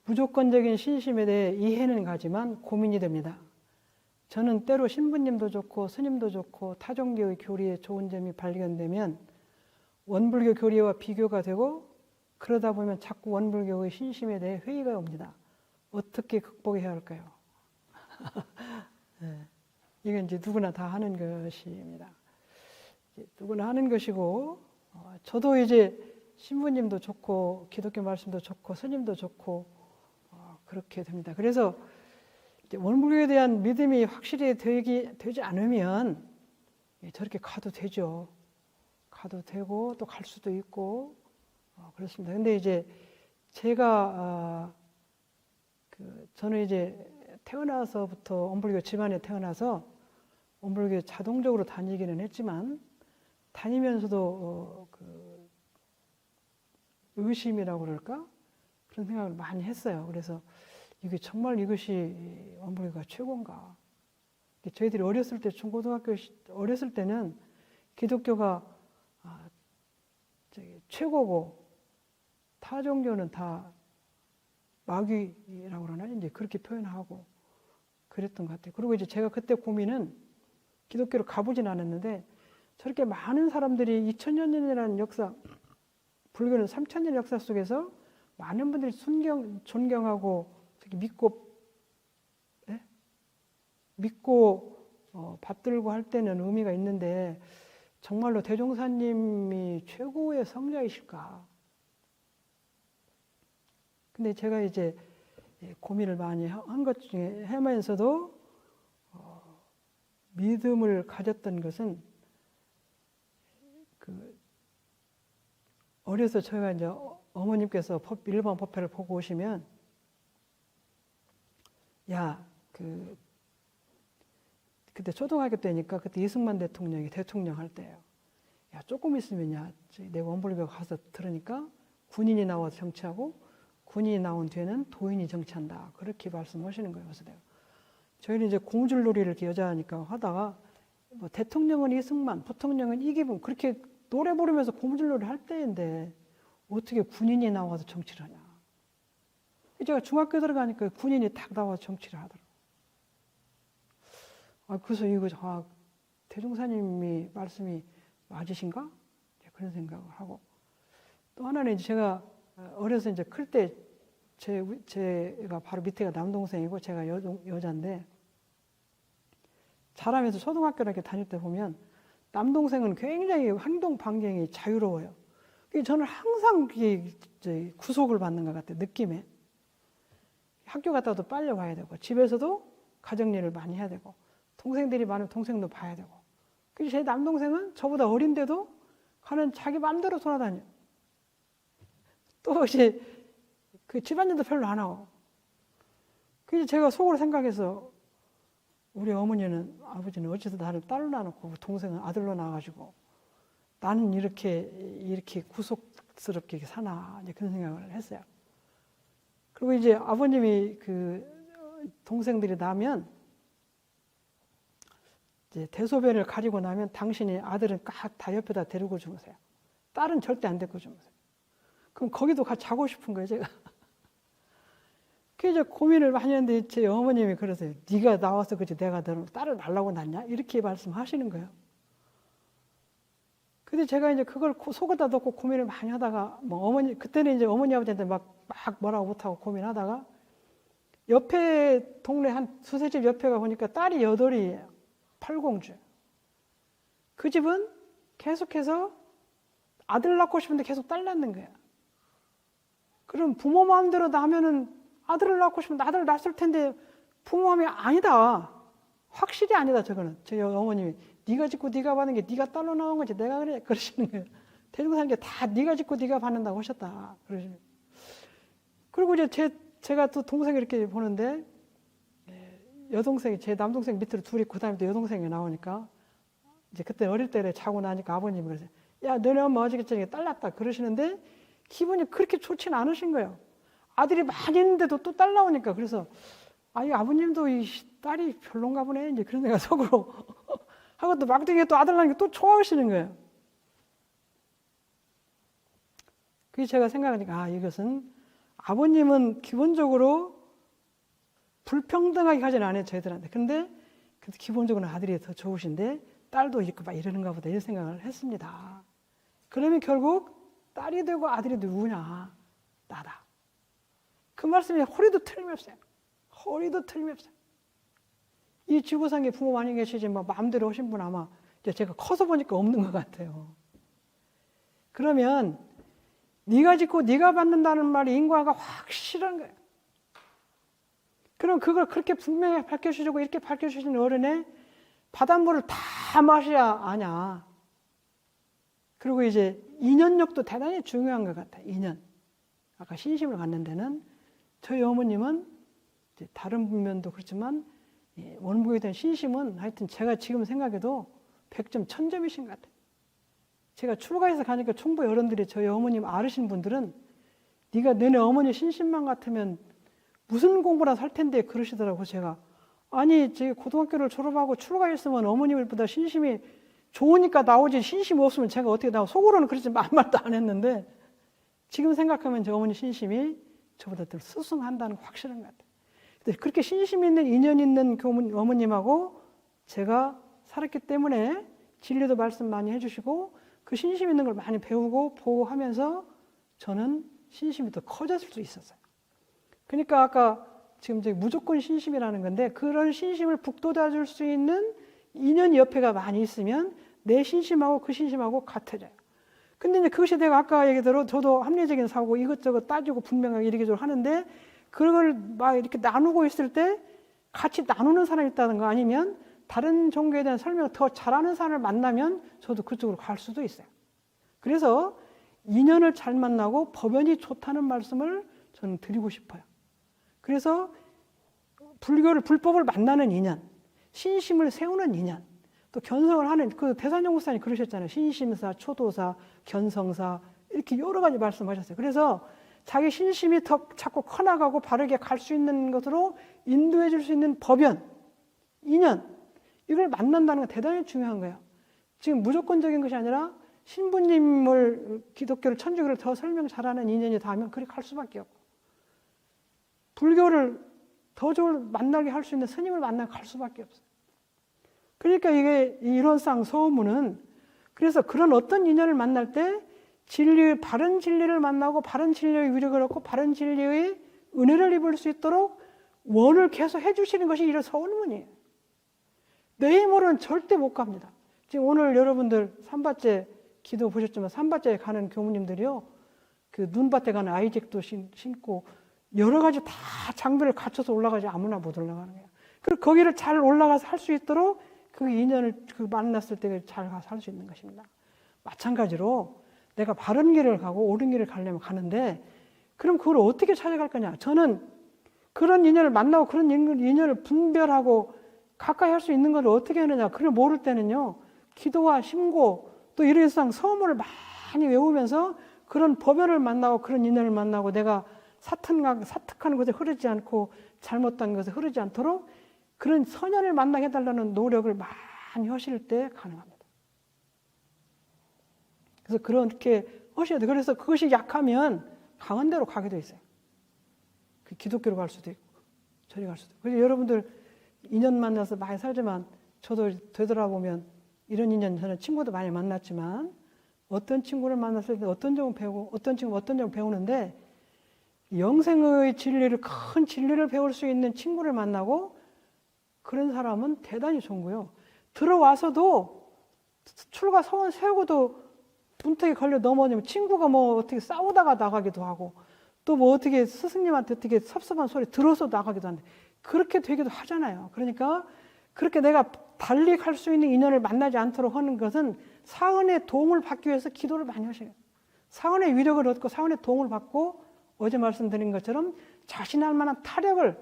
무조건적인 신심에 대해 이해는 가지만 고민이 됩니다. 저는 때로 신부님도 좋고 스님도 좋고 타종교의 교리에 좋은 점이 발견되면 원불교 교리와 비교가 되고 그러다 보면 자꾸 원불교의 신심에 대해 회의가 옵니다. 어떻게 극복해야 할까요? 네, 이건 이제 누구나 다 하는 것입니다. 누구나 하는 것이고 저도 이제 신부님도 좋고 기독교 말씀도 좋고 스님도 좋고 그렇게 됩니다. 그래서 원불교에 대한 믿음이 확실히 되지 않으면 저렇게 가도 되죠. 가도 되고 또 갈 수도 있고 그렇습니다. 근데 이제 제가 저는 이제 태어나서부터 원불교 집안에 태어나서 원불교 자동적으로 다니기는 했지만 다니면서도 의심이라고 그럴까? 그런 생각을 많이 했어요. 그래서 이게 정말 이것이 원불교가 최고인가? 저희들이 어렸을 때, 중고등학교 어렸을 때는 기독교가 최고고 타종교는 다 마귀라고 그러나 이제 그렇게 표현하고 그랬던 것 같아요. 그리고 이제 제가 그때 고민은 기독교를 가보진 않았는데 저렇게 많은 사람들이 2000년이라는 역사, 불교는 3000년 역사 속에서 많은 분들이 존경하고 특히 믿고 받들고 할 때는 의미가 있는데 정말로 대종사님이 최고의 성자이실까? 근데 제가 이제 고민을 많이 한 것 중에 하면서도 믿음을 가졌던 것은 어려서 저희가 이제 어머님께서 일반 법회를 보고 오시면 그때 초등학교 때니까 그때 이승만 대통령이 대통령 할 때예요. 야, 조금 있으면 내 원불교 가서 들으니까 군인이 나와서 정치하고 군인이 나온 뒤에는 도인이 정치한다. 그렇게 말씀하시는 거예요. 그래서 내가 저희는 이제 공줄놀이를 이렇게 여자니까 하다가 뭐 대통령은 이승만, 부통령은 이기붕 그렇게 노래 부르면서 공줄놀이 할 때인데 어떻게 군인이 나와서 정치를 하냐. 제가 중학교 들어가니까 군인이 딱 나와서 정치를 하더라고요. 그래서 이거 대종사님이 말씀이 맞으신가? 그런 생각을 하고 또 하나는 이제 제가 어려서 이제 클 때 제가 바로 밑에가 남동생이고 제가 여자인데 자라면서 초등학교를 이렇게 다닐 때 보면 남동생은 굉장히 행동 반경이 자유로워요. 저는 항상 구속을 받는 것 같아요. 느낌에. 학교 갔다도 빨려 가야 되고 집에서도 가정일을 많이 해야 되고 동생들이 많으면 동생도 봐야 되고 그래서 제 남동생은 저보다 어린데도 가는 자기 마음대로 돌아다녀요. 또 이제 그 집안일도 별로 안 하고 그래서 제가 속으로 생각해서 우리 어머니는 아버지는 어째서 나를 딸로 낳아놓고 동생은 아들로 낳아가지고 나는 이렇게 구속스럽게 사나 이제 그런 생각을 했어요. 그리고 이제 아버님이 동생들이 나면 이제 대소변을 가리고 나면 당신이 아들은 다 옆에다 데리고 주무세요. 딸은 절대 안 데리고 주무세요. 그럼 거기도 같이 자고 싶은 거예요, 제가. 그래서 고민을 많이 했는데 제 어머님이 그러세요. 네가 나와서 그지 내가 너를 딸을 낳으려고 낳냐? 이렇게 말씀하시는 거예요. 근데 제가 이제 그걸 속에다 넣고 고민을 많이 하다가 그때는 이제 어머니 아버지한테 막 뭐라고 못하고 고민하다가 옆에 동네 한 두세 집 옆에가 보니까 딸이 8이에요. 8공주. 그 집은 계속해서 아들 낳고 싶은데 계속 딸 낳는 거야. 그럼 부모 마음대로 나면은 아들을 낳고 싶은데 아들을 낳았을 텐데 부모 마음이 아니다. 확실히 아니다. 저거는 저희 어머님이 네가 짓고 네가 받는 게 네가 딸로 나온 거지 내가 그래 그러시는 거예요. 대종사님 게 다 네가 짓고 네가 받는다고 하셨다. 그러시는. 그리고 이제 제가 또 동생 이렇게 보는데 여동생이 제 남동생 밑으로 둘이 있고 그다음에 또 여동생이 나오니까 이제 그때 어릴 때 자고 나니까 아버님이 그러세요. 야 너네 엄마 어저께 딸 낳았다 그러시는데 기분이 그렇게 좋지는 않으신 거예요. 아들이 많이 있는데도 또 딸 나오니까 그래서 아버님도 이 딸이 별론가 보네 이제 그런 생각 속으로 하고 또 막둥이에 또 아들 낳는 게 또 좋아하시는 거예요. 그래서 제가 생각하니까 이것은 아버님은 기본적으로 불평등하게 하지는 않아요 저희들한테. 근데 기본적으로 아들이 더 좋으신데 딸도 있고 막 이러는가 보다 이런 생각을 했습니다. 그러면 결국 딸이 되고 아들이 누구냐? 나다. 그 말씀이 허리도 틀림없어요. 허리도 틀림없어요. 이 지구상에 부모 많이 계시지 마음대로 오신 분 아마 이제 제가 커서 보니까 없는 것 같아요. 그러면 네가 짓고 네가 받는다는 말이 인과가 확실한 거예요. 그럼 그걸 그렇게 분명히 밝혀주시고 이렇게 밝혀주시는 어른의 바닷물을 다 마셔야 아냐. 그리고 이제 인연력도 대단히 중요한 것 같아요. 인연. 아까 신심을 갖는 데는 저희 어머님은 이제 다른 분면도 그렇지만 원불교에 대한 신심은 하여튼 제가 지금 생각해도 100점 1000점이신 것 같아요. 제가 출가해서 가니까 충북 어른들이 저희 어머님 알으신 분들은 네가 너네 어머니 신심만 같으면 무슨 공부나 살 텐데 그러시더라고요. 제가 제가 고등학교를 졸업하고 출가했으면 어머님보다 신심이 좋으니까 나오지 신심이 없으면 제가 어떻게 나오고 속으로는 그렇지 아무 말도 안 했는데 지금 생각하면 제 어머니 신심이 저보다 더 스승한다는 거 확실한 것 같아요. 근데 그렇게 신심 있는 인연 있는 어머님하고 제가 살았기 때문에 진리도 말씀 많이 해주시고 그 신심 있는 걸 많이 배우고 보고 하면서 저는 신심이 더 커졌을 수 있었어요. 그러니까 아까 지금 저기 무조건 신심이라는 건데 그런 신심을 북돋아 줄 수 있는 인연 옆에가 많이 있으면 내 신심하고 그 신심하고 같아져요. 근데 이제 그것이 내가 아까 얘기대로 저도 합리적인 사고 이것저것 따지고 분명하게 이렇게 하는데 그걸 막 이렇게 나누고 있을 때 같이 나누는 사람이 있다든가 아니면 다른 종교에 대한 설명을 더 잘하는 사람을 만나면 저도 그쪽으로 갈 수도 있어요. 그래서 인연을 잘 만나고 법연이 좋다는 말씀을 저는 드리고 싶어요. 그래서 불법을 만나는 인연, 신심을 세우는 인연, 또 견성을 하는 그 대산정 목사님 그러셨잖아요. 신심사, 초도사, 견성사 이렇게 여러 가지 말씀하셨어요. 그래서 자기 신심이 더 자꾸 커나가고 바르게 갈 수 있는 것으로 인도해 줄 수 있는 법연, 인연 이걸 만난다는 건 대단히 중요한 거예요. 지금 무조건적인 것이 아니라 신부님을 기독교를 천주교를 더 설명 잘하는 인연이 닿으면 그리 갈 수밖에 없고 불교를 더 좋은 만나게 할 수 있는 스님을 만나게 갈 수밖에 없어요. 그러니까 이게 이론상 소문은 그래서 그런 어떤 인연을 만날 때 바른 진리를 만나고 바른 진리의 위력을 얻고 바른 진리의 은혜를 입을 수 있도록 원을 계속 해주시는 것이 이런 서운문이에요. 내 힘으로는 절대 못 갑니다. 지금 오늘 여러분들 산밭제 기도 보셨지만 산밭제에 가는 교무님들이요. 그 눈밭에 가는 아이잭도 신고 여러 가지 다 장비를 갖춰서 올라가지 아무나 못 올라가는 거예요. 그리고 거기를 잘 올라가서 할 수 있도록 그 인연을 만났을 때 잘 가서 할 수 있는 것입니다. 마찬가지로 내가 바른 길을 가고 옳은 길을 가려면 가는데 그럼 그걸 어떻게 찾아갈 거냐. 저는 그런 인연을 만나고 그런 인연을 분별하고 가까이 할 수 있는 걸 어떻게 하느냐. 그걸 모를 때는요. 기도와 심고 또 일일상 서문을 많이 외우면서 그런 법연을 만나고 그런 인연을 만나고 내가 사특하는 것에 흐르지 않고 잘못된 것에 흐르지 않도록 그런 선연을 만나게 해달라는 노력을 많이 하실 때 가능합니다. 그래서 그렇게 하셔야 돼요. 그래서 그것이 약하면 강한 데로 가게 돼 있어요. 그 기독교로 갈 수도 있고 저리 갈 수도 있고. 그래서 여러분들 인연 만나서 많이 살지만 저도 되돌아보면 이런 인연 저는 친구도 많이 만났지만 어떤 친구를 만났을 때 어떤 점을 배우고 어떤 친구 어떤 점을 배우는데 영생의 진리를 큰 진리를 배울 수 있는 친구를 만나고 그런 사람은 대단히 좋은 거예요. 들어와서도 출가 서원 세우고도 문턱에 걸려 넘어지면 친구가 뭐 어떻게 싸우다가 나가기도 하고 또 뭐 어떻게 스승님한테 어떻게 섭섭한 소리 들어서 나가기도 하는데 그렇게 되기도 하잖아요. 그러니까 그렇게 내가 달리 갈 수 있는 인연을 만나지 않도록 하는 것은 사은의 도움을 받기 위해서 기도를 많이 하셔요. 사은의 위력을 얻고 사은의 도움을 받고 어제 말씀드린 것처럼 자신할 만한 타력을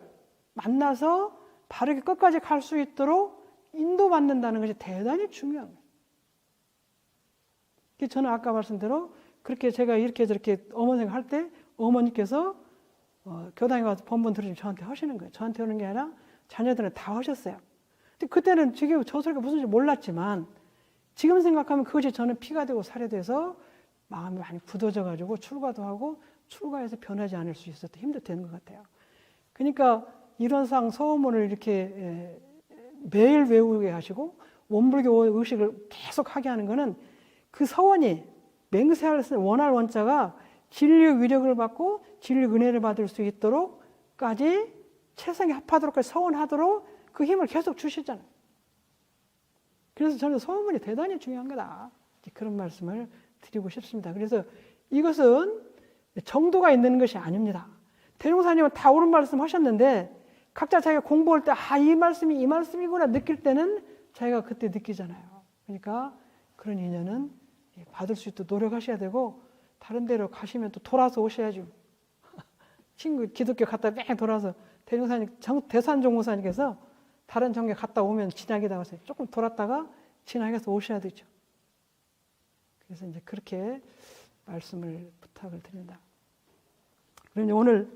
만나서 바르게 끝까지 갈 수 있도록 인도받는다는 것이 대단히 중요한 거예요. 저는 아까 말씀대로 그렇게 제가 이렇게 저렇게 어머니가 할 때 어머니께서 교당에 가서 번번 들으시면 저한테 하시는 거예요. 저한테 하는 게 아니라 자녀들은 다 하셨어요. 근데 그때는 지금 저 소리가 무슨지 몰랐지만 지금 생각하면 그것이 저는 피가 되고 살이 돼서 마음이 많이 굳어져 가지고 출가도 하고 출가해서 변하지 않을 수 있어서 힘도 되는 것 같아요. 그러니까 이론상 서문을 이렇게 매일 외우게 하시고 원불교 의식을 계속 하게 하는 것은 그 서원이 맹세할 원할 원자가 진리의 위력을 받고 진리의 은혜를 받을 수 있도록까지 최상에 합하도록까지 서원하도록 그 힘을 계속 주시잖아요. 그래서 저는 서원문이 대단히 중요한 거다. 그런 말씀을 드리고 싶습니다. 그래서 이것은 정도가 있는 것이 아닙니다. 대종사님은 다 옳은 말씀 하셨는데 각자 자기가 공부할 때 이 말씀이 이 말씀이구나 느낄 때는 자기가 그때 느끼잖아요. 그러니까 그런 인연은 받을 수 있도록 노력하셔야 되고 다른 데로 가시면 또 돌아서 오셔야죠. 친구 기독교 갔다 뺑 돌아서 대산종무사님께서 다른 종교 갔다 오면 진학이다 하세요. 조금 돌았다가 진학해서 오셔야 되죠. 그래서 이제 그렇게 말씀을 부탁을 드립니다. 그런데 오늘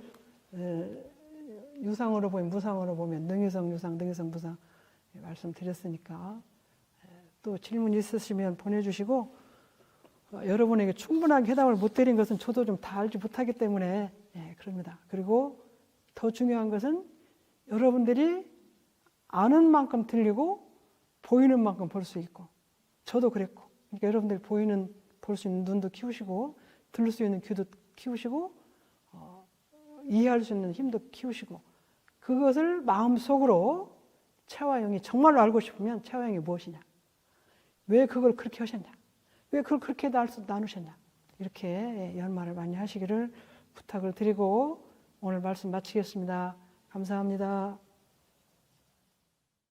유상으로 보면 무상으로 보면 능유성 유상 능유성 무상 말씀드렸으니까 또 질문 있으시면 보내주시고 여러분에게 충분하게 해답을 못 드린 것은 저도 좀 다 알지 못하기 때문에 그럽니다. 그리고 더 중요한 것은 여러분들이 아는 만큼 들리고 보이는 만큼 볼 수 있고 저도 그랬고 그러니까 여러분들이 볼 수 있는 눈도 키우시고 들을 수 있는 귀도 키우시고 이해할 수 있는 힘도 키우시고 그것을 마음속으로 채와 영이 정말로 알고 싶으면 채와 영이 무엇이냐, 왜 그걸 그렇게 하셨냐, 왜 그걸 그렇게 나누셨냐, 이렇게 연말을 많이 하시기를 부탁을 드리고 오늘 말씀 마치겠습니다. 감사합니다.